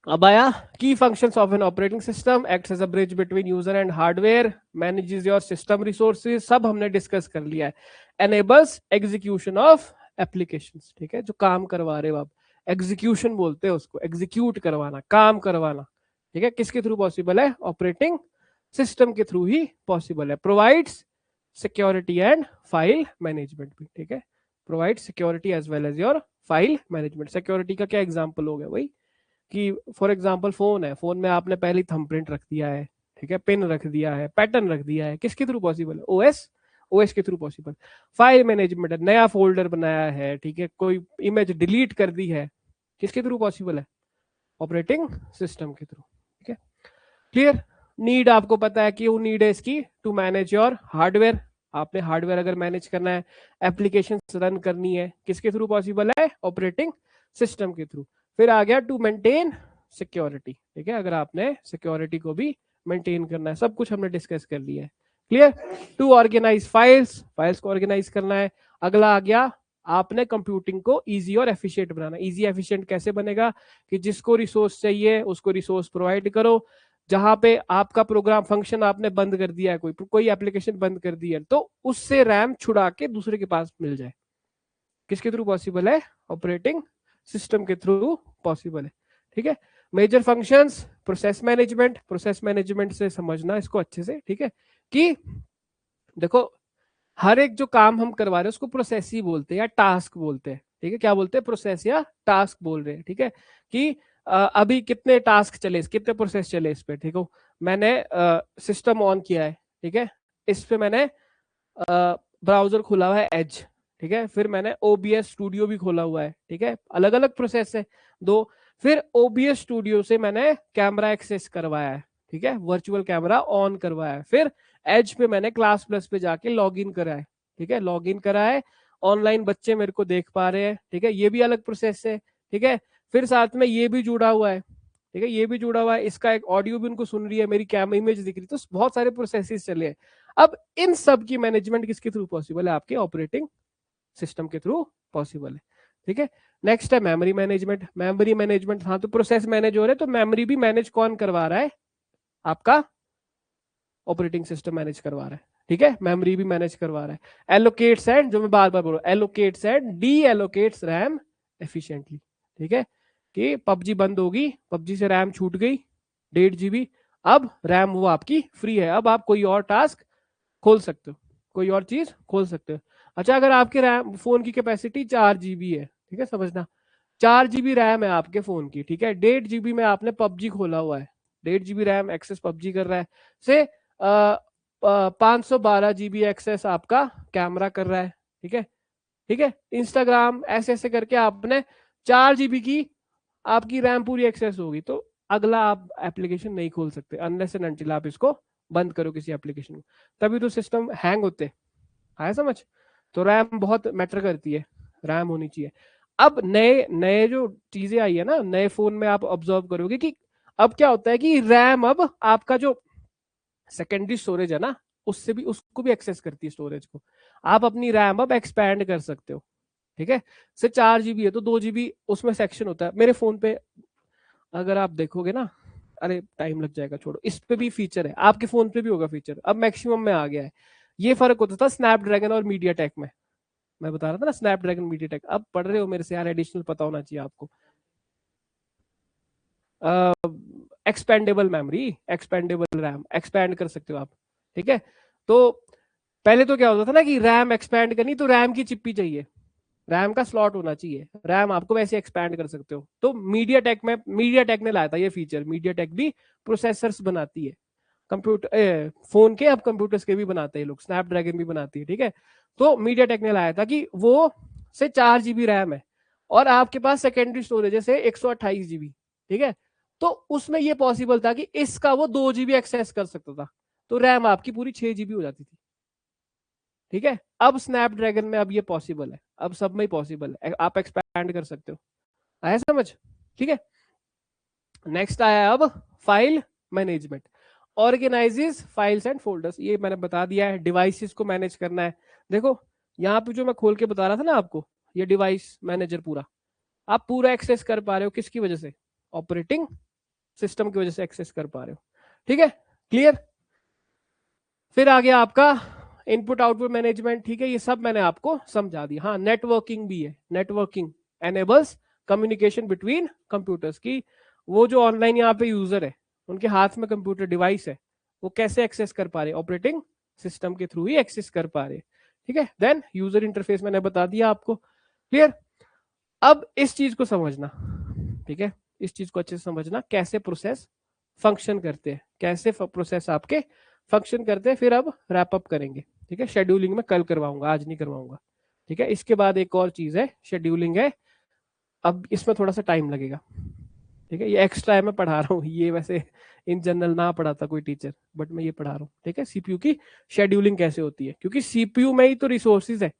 अब आया, key functions of an operating system, acts as a bridge between user and hardware, manages your system resources, सब हमने डिस्कस कर लिया है। एनेबल्स एग्जीक्यूशन ऑफ एप्लीकेशंस, ठीक है, जो काम करवा रहे हो आप, एग्जीक्यूशन बोलते हैं उसको, एग्जीक्यूट करवाना, काम करवाना, ठीक है, किसके थ्रू पॉसिबल है, ऑपरेटिंग सिस्टम के थ्रू ही पॉसिबल है। Provides security and file management भी, ठीक है, provide security as well as your file management. Security का क्या एग्जांपल हो गया वही, कि फॉर एग्जांपल फोन है, फोन में आपने पहले थंबप्रिंट रख दिया है, ठीक है, पिन रख दिया है, पैटर्न रख दिया है, किसके थ्रू पॉसिबल है, ओएस, ओएस के थ्रू पॉसिबल। फाइल मैनेजमेंट है, नया फोल्डर बनाया है, ठीक है, कोई इमेज डिलीट कर दी है, किसके थ्रू पॉसिबल है, ऑपरेटिंग सिस्टम के थ्रू, ठीक है, क्लियर। नीड आपको पता है कि वो नीड है इसकी, टू मैनेज योर हार्डवेयर, आपने हार्डवेयर अगर मैनेज करना है, एप्लीकेशन रन करनी है, किसके थ्रू पॉसिबल है, ऑपरेटिंग सिस्टम के थ्रू। फिर आ गया टू मेंटेन सिक्योरिटी, ठीक है, अगर आपने सिक्योरिटी को भी मेंटेन करना है, सब कुछ हमने डिस्कस कर लिया है, clear. To organise files, files को ऑर्गेनाइज करना है। अगला आ गया, आपने कंप्यूटिंग को इजी और एफिशिएंट बनाना। इजी एफिशिएंट कैसे बनेगा, कि जिसको रिसोर्स चाहिए उसको रिसोर्स प्रोवाइड करो, जहां पे आपका प्रोग्राम फंक्शन आपने बंद कर दिया है, कोई कोई एप्लीकेशन बंद कर दी है, तो उससे रैम छुड़ा के दूसरे के पास मिल जाए, किसके थ्रू पॉसिबल है, ऑपरेटिंग सिस्टम के थ्रू पॉसिबल है, ठीक है। Major functions, process management, process management से समझना इसको अच्छे से, ठीक है, कि देखो हर एक जो काम हम करवा रहे हैं उसको प्रोसेस ही बोलते हैं या टास्क बोलते हैं, ठीक है, क्या बोलते हैं, प्रोसेस या टास्क बोल रहे हैं, ठीक है। कि अभी कितने टास्क चले, कितने प्रोसेस चले इस पे, ठीक है, मैंने सिस्टम ऑन किया है, ठीक है, इस पे मैंने ब्राउजर खुला हुआ है एज, ठीक है, फिर मैंने ओबीएस स्टूडियो भी खोला हुआ है, ठीक है, अलग अलग प्रोसेस है दो। फिर ओबीएस स्टूडियो से मैंने कैमरा एक्सेस करवाया है, ठीक है, वर्चुअल कैमरा ऑन करवाया है। फिर एज पे मैंने क्लास प्लस पे जाके लॉग इन करा है, ठीक है, लॉग इन करा है, ऑनलाइन बच्चे मेरे को देख पा रहे हैं, ठीक है, ये भी अलग प्रोसेस है, ठीक है। फिर साथ में ये भी जुड़ा हुआ है, ठीक है, ये भी जुड़ा हुआ है, इसका एक ऑडियो भी उनको सुन रही है, मेरी कैम इमेज दिख रही है, तो बहुत सारे प्रोसेसेस चले हैं। अब इन सब की मैनेजमेंट किसके थ्रू पॉसिबल है? आपके ऑपरेटिंग सिस्टम के थ्रू पॉसिबल है। ठीक है, नेक्स्ट है मेमोरी मैनेजमेंट। मेमोरी मैनेजमेंट, हाँ तो प्रोसेस मैनेज हो रहे हैं तो मेमोरी भी मैनेज कौन करवा रहा है? आपका ऑपरेटिंग सिस्टम मैनेज करवा रहा है। ठीक है, मेमोरी भी मैनेज करवा रहा है। एलोकेट्स एंड, जो मैं बार बार बोल रहा हूं, allocates and D allocates RAM efficiently. ठीक है, कि पबजी बंद होगी, पबजी से रैम छूट गई 1.5 GB, अब रैम वो आपकी फ्री है, अब आप कोई और टास्क खोल सकते हो, कोई और चीज खोल सकते हो। अच्छा, अगर आपके रैम फोन की कैपेसिटी 4 GB है, ठीक है समझना, 4 GB रैम है आपके फोन की, ठीक है, 1.5 GB में आपने पबजी खोला हुआ है, 1.5 GB रैम एक्सेस पबजी कर रहा है, से 512 GB एक्सेस आपका कैमरा कर रहा है। ठीक है, ठीक है, इंस्टाग्राम ऐसे ऐसे करके आपने 4 GB की आपकी रैम पूरी एक्सेस होगी, तो अगला आप एप्लीकेशन नहीं खोल सकते अनलेस एंड अनटिल आप इसको बंद करो किसी एप्लीकेशन को, तभी तो सिस्टम हैंग होते। आया समझ? तो रैम बहुत मैटर करती है, रैम होनी चाहिए। अब नए नए जो चीजें आई है ना, नए फोन में आप ऑब्जर्व करोगे कि अब क्या होता है कि रैम अब आपका जो सेकेंडरी स्टोरेज है ना, उससे भी, उसको भी एक्सेस करती है स्टोरेज को। आप अपनी रैम अब एक्सपैंड कर सकते हो। ठीक है, से 4 GB है तो 2 GB उसमें सेक्शन होता है। मेरे फोन पे अगर आप देखोगे ना, अरे टाइम लग जाएगा छोड़ो, इस पे भी फीचर है, आपके फोन पे भी होगा फीचर, अब मैक्सिमम में आ गया है। ये फर्क होता था स्नैपड्रैगन और मीडिया टेक में, मैं बता रहा था ना, स्नैपड्रैगन मीडिया टेक। अब पढ़ रहे हो मेरे से यार, एडिशनल पता होना चाहिए आपको। Expandable memory, expandable RAM, expand कर सकते हो आप। ठीक है, तो पहले तो क्या होता था ना कि रैम एक्सपैंड करनी तो रैम की चिप्पी चाहिए, रैम का स्लॉट होना चाहिए, रैम आपको वैसे एक्सपैंड कर सकते हो। तो मीडिया टेक में, मीडिया टेक ने लाया था ये फीचर, मीडिया टेक भी प्रोसेसर्स बनाती है, कंप्यूटर फोन के, अब कंप्यूटर्स के भी बनाते हैं लोग, स्नैपड्रैगन भी बनाती है। ठीक है, तो मीडिया टेक ने लाया था कि वो से 4 GB रैम है और आपके पास सेकेंडरी स्टोरेज है से 128 GB। ठीक है, तो उसमें ये पॉसिबल था कि इसका वो 2 GB एक्सेस कर सकता था, तो रैम आपकी पूरी 6 GB हो जाती थी। ठीक है, अब स्नैपड्रैगन में अब ये पॉसिबल है, अब सब में पॉसिबल है, आप एक्सपैंड कर सकते हो। आया समझ? ठीक है, नेक्स्ट आया अब file management, organises files and folders. ये मैंने बता दिया है, डिवाइसेस को मैनेज करना है। देखो यहाँ पे जो मैं खोल के बता रहा था ना आपको, ये डिवाइस मैनेजर पूरा, आप पूरा एक्सेस कर पा रहे हो, किसकी वजह से? ऑपरेटिंग सिस्टम की वजह से एक्सेस कर पा रहे हो। ठीक है, क्लियर? फिर आ गया आपका इनपुट आउटपुट मैनेजमेंट। ठीक है, ये सब मैंने आपको समझा दिया। हाँ, नेटवर्किंग भी है, networking enables communication between computers की, वो जो ऑनलाइन यहाँ पे यूजर है, उनके हाथ में कंप्यूटर डिवाइस है, वो कैसे एक्सेस कर पा रहे? ऑपरेटिंग सिस्टम के थ्रू ही एक्सेस कर पा रहे। ठीक है, देन यूजर इंटरफेस मैंने बता दिया आपको, क्लियर? अब इस चीज को समझना, ठीक है, इस चीज को अच्छे से समझना, कैसे प्रोसेस फंक्शन करते हैं, कैसे प्रोसेस आपके फंक्शन करते हैं, फिर अब रैप अप करेंगे। ठीक है, शेड्यूलिंग में कल करवाऊंगा, आज नहीं करवाऊंगा। ठीक है, इसके बाद एक और चीज है, शेड्यूलिंग है, अब इसमें थोड़ा सा टाइम लगेगा। ठीक है, ये एक्स्ट्रा है, मैं पढ़ा रहा हूँ, ये वैसे इन जनरल ना पढ़ाता कोई टीचर, बट मैं ये पढ़ा रहा हूँ। ठीक है, सीपीयू की शेड्यूलिंग कैसे होती है, क्योंकि सीपीयू में ही तो रिसोर्सेज है,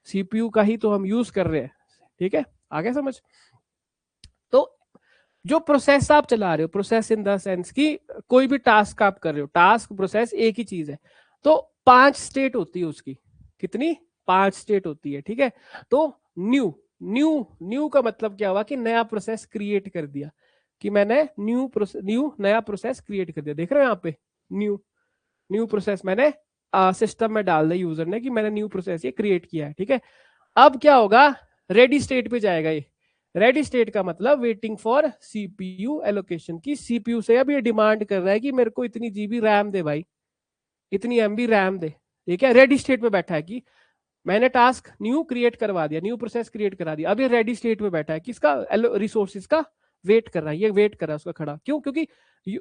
सीपीयू का ही तो हम यूज कर रहे हैं। ठीक है, आगे समझ? तो जो प्रोसेस आप चला रहे हो, प्रोसेस इन द सेंस की कोई भी टास्क आप कर रहे हो, टास्क प्रोसेस एक ही चीज है, तो 5 स्टेट होती है उसकी। कितनी? 5 स्टेट होती है। ठीक है, तो न्यू न्यू न्यू का मतलब क्या हुआ कि नया प्रोसेस क्रिएट कर दिया, कि मैंने न्यू नया प्रोसेस क्रिएट कर दिया। देख रहे हो यहाँ पे, न्यू न्यू प्रोसेस मैंने सिस्टम में डाल दिया यूजर ने कि मैंने न्यू प्रोसेस ये क्रिएट किया है। ठीक है, अब क्या होगा? रेडी स्टेट पे जाएगा ये। रेडी स्टेट का मतलब वेटिंग फॉर सीपीयू एलोकेशन, की सीपीयू से अब ये डिमांड कर रहा है कि मेरे को इतनी जीबी रैम दे भाई, इतनी एमबी रैम दे। ठीक है, रेडी स्टेट में बैठा है कि मैंने टास्क न्यू क्रिएट करवा दिया, न्यू प्रोसेस क्रिएट करा दिया, अब ये रेडी स्टेट में बैठा है, किसका? रिसोर्सेज का वेट कर रहा है, ये वेट कर रहा है उसका खड़ा। क्यों? क्योंकि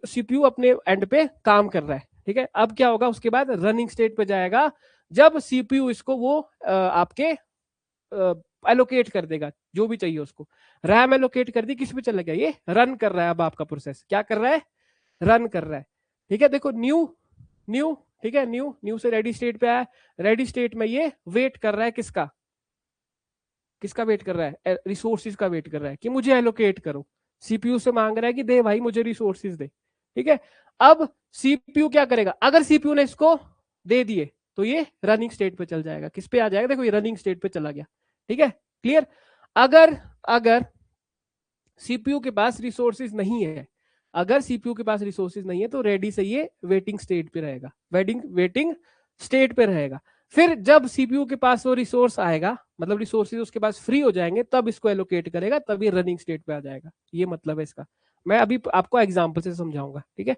सीपीयू अपने एंड पे काम कर रहा है। ठीक है, अब क्या होगा? उसके बाद रनिंग स्टेट पे जाएगा, जब सीपीयू इसको वो आपके एलोकेट कर देगा जो भी चाहिए उसको। रैम एलोकेट कर दी, किस पे चला गया? ये रन कर रहा है, अब आपका प्रोसेस क्या कर रहा है? रन कर रहा है। ठीक है, देखो न्यू न्यू, ठीक है, न्यू न्यू से रेडी स्टेट पे आया, रेडी स्टेट में ये वेट कर रहा है, किसका? किसका वेट कर रहा है? रिसोर्सिस का वेट कर रहा है कि मुझे एलोकेट करो। सीपीयू से मांग रहा है कि दे भाई मुझे रिसोर्सिस दे। ठीक है, अब सीपीयू क्या करेगा? अगर सीपीयू ने इसको दे दिए तो ये रनिंग स्टेट पे चल जाएगा। किस पे आ जाएगा, देखो ये रनिंग स्टेट पे चला गया। ठीक है, क्लियर। अगर अगर सीपीयू के पास रिसोर्सेज नहीं है, अगर सीपीयू के पास रिसोर्सेज नहीं है तो रेडी से ये वेटिंग स्टेट पे रहेगा, वेटिंग स्टेट पे रहेगा। फिर जब सीपीयू के पास वो रिसोर्स आएगा, मतलब रिसोर्सेज उसके पास फ्री हो जाएंगे, तब इसको एलोकेट करेगा, तब ये रनिंग स्टेट पे आ जाएगा। ये मतलब है इसका। मैं अभी आपको एग्जांपल से समझाऊंगा। ठीक है,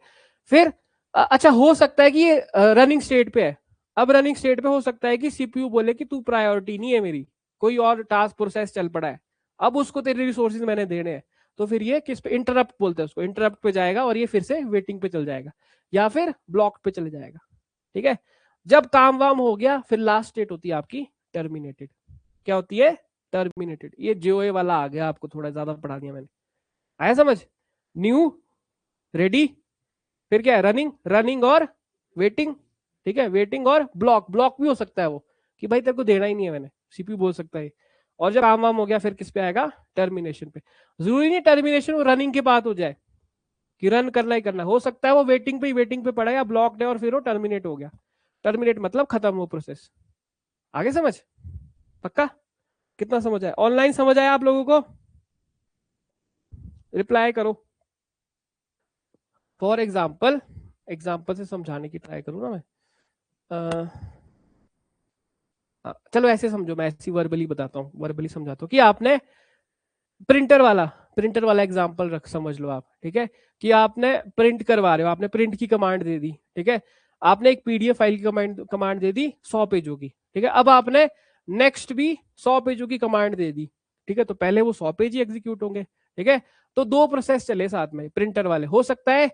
फिर अच्छा हो सकता है कि ये रनिंग स्टेट पे है। अब रनिंग स्टेट पे हो सकता है कि सीपीयू बोले कि तू प्रायोरिटी नहीं है मेरी, कोई और टास्क प्रोसेस चल पड़ा है, अब उसको तेरे रिसोर्सेज मैंने देने हैं, तो फिर ये किस पे, इंटरप्ट बोलते हैं उसको, इंटरप्ट पे जाएगा और ये फिर से वेटिंग पे चल जाएगा या फिर ब्लॉक पे चले जाएगा। ठीक है, जब काम वाम हो गया फिर लास्ट स्टेट होती है आपकी टर्मिनेटेड। क्या होती है, टर्मिनेटेड। ये जीओए वाला आ गया, आपको थोड़ा ज्यादा पढ़ा दिया मैंने, आया समझ। न्यू, रेडी, फिर क्या है, रनिंग, रनिंग और वेटिंग। ठीक है, वेटिंग और ब्लॉक, ब्लॉक भी हो सकता है वो कि भाई तेरे को देना ही नहीं है मैंने, सीपीयू बोल सकता है। और जब काम वाम हो गया फिर किस पे आएगा, टर्मिनेशन पे। जरूरी नहीं टर्मिनेशन वो रनिंग के बाद हो जाए कि रन करना ही करना, हो सकता है वो वेटिंग पे पड़ा या ब्लॉक्ड है और फिर वो टर्मिनेट हो गया। टर्मिनेट मतलब खत्म हो प्रोसेस। आगे समझ, पक्का। कितना समझ आया, ऑनलाइन समझ आया आप लोगों को, रिप्लाई करो। फॉर एग्जाम्पल, एग्जाम्पल से समझाने की ट्राई करूँ ना मैं। चलो ऐसे समझो, मैं ऐसी वर्बली बताता हूँ, वर्बली समझाता हूँ कि आपने प्रिंटर वाला एग्जांपल रख समझ लो आप। ठीक है, कि आपने प्रिंट करवा रहे हो, आपने प्रिंट की कमांड दे दी। ठीक है, आपने एक पीडीएफ फाइल की कमांड दे दी 100 पेजों की। ठीक है, अब आपने नेक्स्ट भी 100 पेजों की कमांड दे दी। ठीक है, तो पहले वो 100 पेज ही एग्जीक्यूट होंगे। ठीक है, तो दो प्रोसेस चले साथ में प्रिंटर वाले, हो सकता है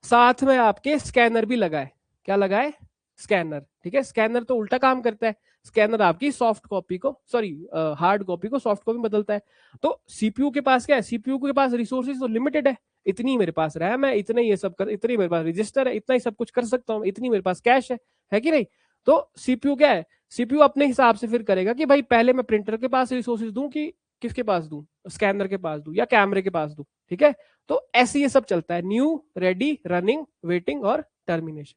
साथ में आपके स्कैनर भी लगाए। क्या लगाए, स्कैनर। ठीक है, स्कैनर तो उल्टा काम करता है, स्कैनर आपकी सॉफ्ट कॉपी को, सॉरी हार्ड कॉपी को सॉफ्ट कॉपी बदलता है। तो सीपीयू के पास क्या है, सीपीयू के पास रिसोर्सेज तो लिमिटेड है, इतनी मेरे पास रैम है, इतने ये सब कर, इतनी मेरे पास रजिस्टर है, इतना ही सब कुछ कर सकता हूँ, इतनी मेरे पास कैश है कि नहीं। तो सीपीयू क्या है, सीपीयू अपने हिसाब से फिर करेगा कि भाई पहले मैं प्रिंटर के पास रिसोर्सेज दूं कि किसके पास दूं, स्कैनर के पास दूं या कैमरे के पास दूं। ठीक है, तो ऐसे ये सब चलता है, न्यू, रेडी, रनिंग, वेटिंग और टर्मिनेशन।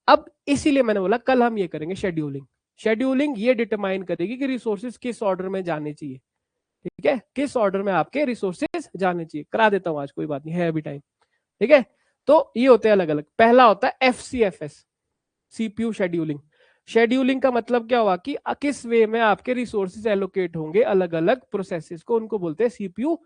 अब इसीलिए मैंने बोला कल हम ये करेंगे शेड्यूलिंग। शेड्यूलिंग ये डिटरमाइन करेगी कि रिसोर्सेज किस ऑर्डर में जाने चाहिए। ठीक है, किस ऑर्डर में आपके रिसोर्सेज जाने चाहिए, करा देता हूं आज, कोई बात नहीं है अभी टाइम। ठीक है, तो ये होते हैं अलग अलग। पहला होता है एफसीएफएस, सीपीयू शेड्यूलिंग। शेड्यूलिंग का मतलब क्या हुआ कि किस वे में आपके रिसोर्सेज एलोकेट होंगे अलग अलग प्रोसेसेस को, उनको बोलते हैं सीपीयू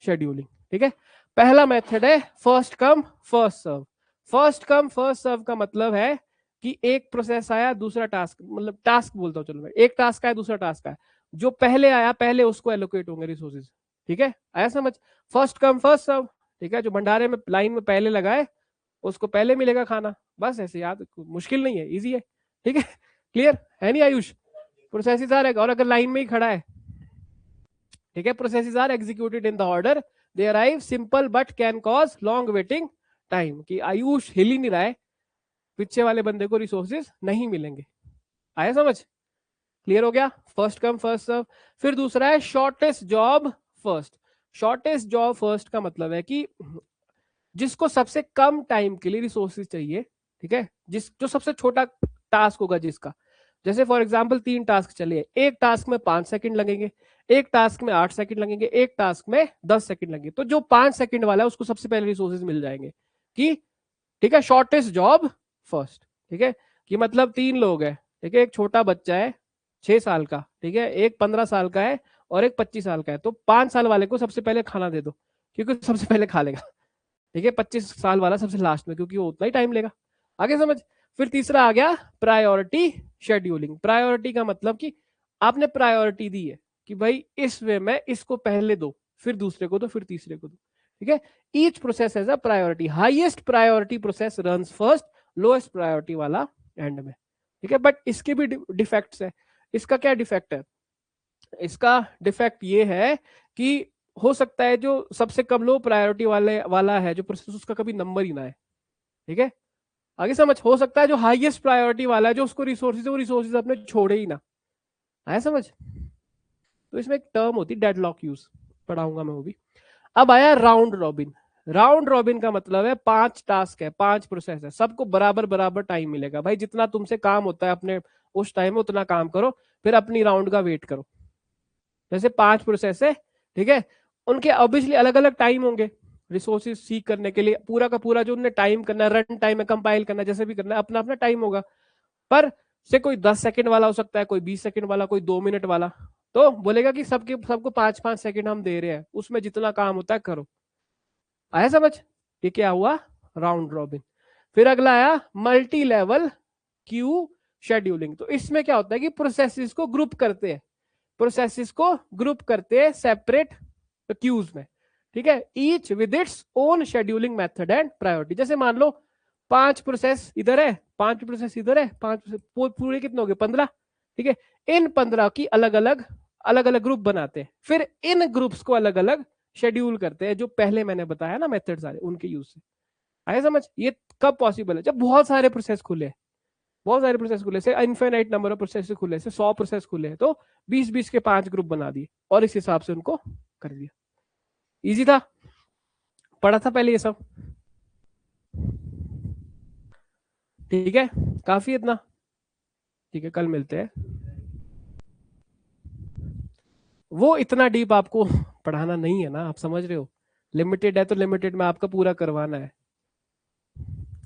शेड्यूलिंग। ठीक है, पहला मेथड है first come first serve. First come first serve का मतलब है कि एक प्रोसेस आया, दूसरा टास्क, मतलब टास्क बोलता हूं चलो मैं, एक टास्क आया दूसरा टास्क आया, जो पहले आया पहले उसको एलोकेट होंगे रिसोर्सेज। ठीक है, आया समझ, फर्स्ट कम फर्स्ट सर्व। ठीक है, जो भंडारे में लाइन में पहले लगाए उसको पहले मिलेगा खाना, बस ऐसे याद, मुश्किल नहीं है, इजी है। ठीक है, क्लियर है नहीं आयुष, प्रोसेसेस आर, और अगर लाइन में ही खड़ा है, ठीक है, processes are executed in the order they arrive simple but can cause long waiting time, कि आयुष हिल ही नहीं रहा है, पीछे वाले बंदे को रिसोर्सेज नहीं मिलेंगे। आया समझ, क्लियर हो गया, फर्स्ट कम फर्स्ट सर्व। फिर दूसरा है shortest job first. Shortest job first का मतलब है कि जिसको सबसे कम टाइम के लिए रिसोर्सेज चाहिए। ठीक है, जो सबसे छोटा टास्क होगा जिसका, जैसे फॉर एग्जांपल 3 टास्क चले, एक टास्क में 5 सेकंड लगेंगे, एक टास्क में 8 सेकंड लगेंगे, एक टास्क में 10 सेकंड लगेंगे, तो जो 5 सेकंड वाला है उसको सबसे पहले रिसोर्सेज मिल जाएंगे कि ठीक है, शॉर्टेस्ट जॉब फर्स्ट। ठीक है, कि मतलब 3 लोग हैं, ठीक है, एक छोटा बच्चा है 6 साल का, ठीक है, एक 15 साल का है और एक 25 साल का है, तो 5 साल वाले को सबसे पहले खाना दे दो क्योंकि सबसे पहले खा लेगा। ठीक है, 25 साल वाला सबसे लास्ट में क्योंकि वो उतना ही टाइम लेगा। आगे समझ। फिर तीसरा आ गया प्रायोरिटी शेड्यूलिंग। प्रायोरिटी का मतलब कि आपने प्रायोरिटी दी है कि भाई इस वे में इसको पहले दो, फिर दूसरे को दो, फिर तीसरे को दो। ठीक है, each process has a priority, highest priority process runs first, lowest priority वाला एंड में। ठीक है, बट इसके भी डिफेक्ट्स है। इसका क्या डिफेक्ट है, इसका डिफेक्ट ये है कि हो सकता है जो सबसे कम लो प्रायोरिटी वाला है जो प्रोसेस, उसका कभी नंबर ही ना है। ठीक है, आगे समझ। हो सकता है जो हाईएस्ट प्रायोरिटी वाला है जो उसको रिसोर्सेज, वो रिसोर्सेज अपने छोड़े ही ना, आया समझ। तो इसमें एक टर्म होती है डेडलॉक यूज, पढ़ाऊंगा मैं वो भी। अब आया राउंड रॉबिन। राउंड रॉबिन का मतलब है 5 टास्क है, 5 प्रोसेस है, सबको बराबर बराबर टाइम मिलेगा भाई, जितना तुमसे काम होता है अपने उस टाइम में उतना काम करो, फिर अपनी राउंड का वेट करो। जैसे 5 प्रोसेस है, ठीक है, उनके ऑब्वियसली अलग अलग टाइम होंगे रिसोर्सेज सीख करने के लिए, पूरा का पूरा जो उन्हें टाइम करना है, रन टाइम है, कंपाइल करना है, जैसे भी करना है, अपना अपना टाइम होगा। पर से कोई 10 सेकंड वाला हो सकता है, कोई 20 सेकंड वाला, कोई 2 मिनट वाला, तो बोलेगा कि सबको 5-5 सेकंड हम दे रहे हैं, उसमें जितना काम होता है करो। आया समझ? ये क्या हुआ? Round robin. फिर अगला आया मल्टी लेवल क्यू शेड्यूलिंग। तो इसमें क्या होता है कि प्रोसेसेस को ग्रुप करते हैं, प्रोसेसेस को ग्रुप करते हैं सेपरेट क्यूज में, ठीक है, each with its own scheduling method and priority. जैसे मान लो 5 प्रोसेस इधर है, 5 प्रोसेस इधर है, 5 पूरे कितने हो गए? 15, ठीक है। इन 15 की अलग अलग ग्रुप बनाते हैं, फिर इन ग्रुप्स को अलग अलग शेड्यूल करते हैं, जो पहले मैंने बताया ना मेथड सारे, उनके यूज से। आया समझ? ये कब पॉसिबल है? जब बहुत सारे प्रोसेस खुले, बहुत सारे प्रोसेस खुले से, इनफाइनाइट नंबर ऑफ प्रोसेस खुले से, 100 प्रोसेस खुले हैं, तो 20-20 के 5 ग्रुप बना दिए और इस हिसाब से उनको कर दिया। इजी था, पढ़ा था पहले ये सब, ठीक है, काफी इतना, ठीक है, कल मिलते हैं। वो इतना डीप आपको पढ़ाना नहीं है ना, आप समझ रहे हो, लिमिटेड है तो लिमिटेड में आपका पूरा करवाना है।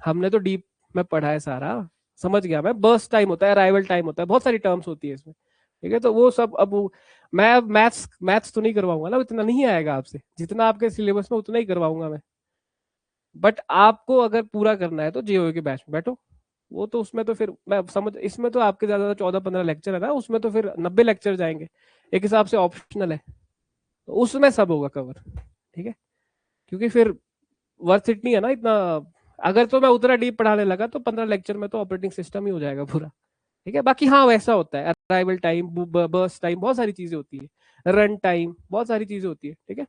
हमने तो डीप में पढ़ा है सारा, समझ गया मैं। बर्स्ट टाइम होता है, अराइवल टाइम होता है, बहुत सारी टर्म्स होती है इसमें, ठीक है। तो वो सब अब मैं मैथ्स मैथ्स तो नहीं करवाऊंगा ना, इतना नहीं आएगा आपसे, जितना आपके सिलेबस में उतना ही करवाऊंगा मैं। बट आपको अगर पूरा करना है तो जेओ के बैच में बैठो, वो तो उसमें तो फिर मैं समझ, इसमें तो आपके ज्यादा 14-15 लेक्चर है ना, उसमें तो फिर 90 लेक्चर जाएंगे, एक हिसाब से ऑप्शनल है, तो उसमें सब होगा कवर, ठीक है। क्योंकि फिर वर्थ इट नहीं है ना इतना, अगर तो मैं उतना डीप पढ़ाने लगा तो 15 लेक्चर में तो ऑपरेटिंग सिस्टम ही हो जाएगा पूरा, ठीक है। बाकी हाँ वैसा होता है, अराइवल टाइम, बर्स्ट टाइम, बहुत सारी चीजें होती है, रन टाइम, बहुत सारी चीजें होती है, ठीक है।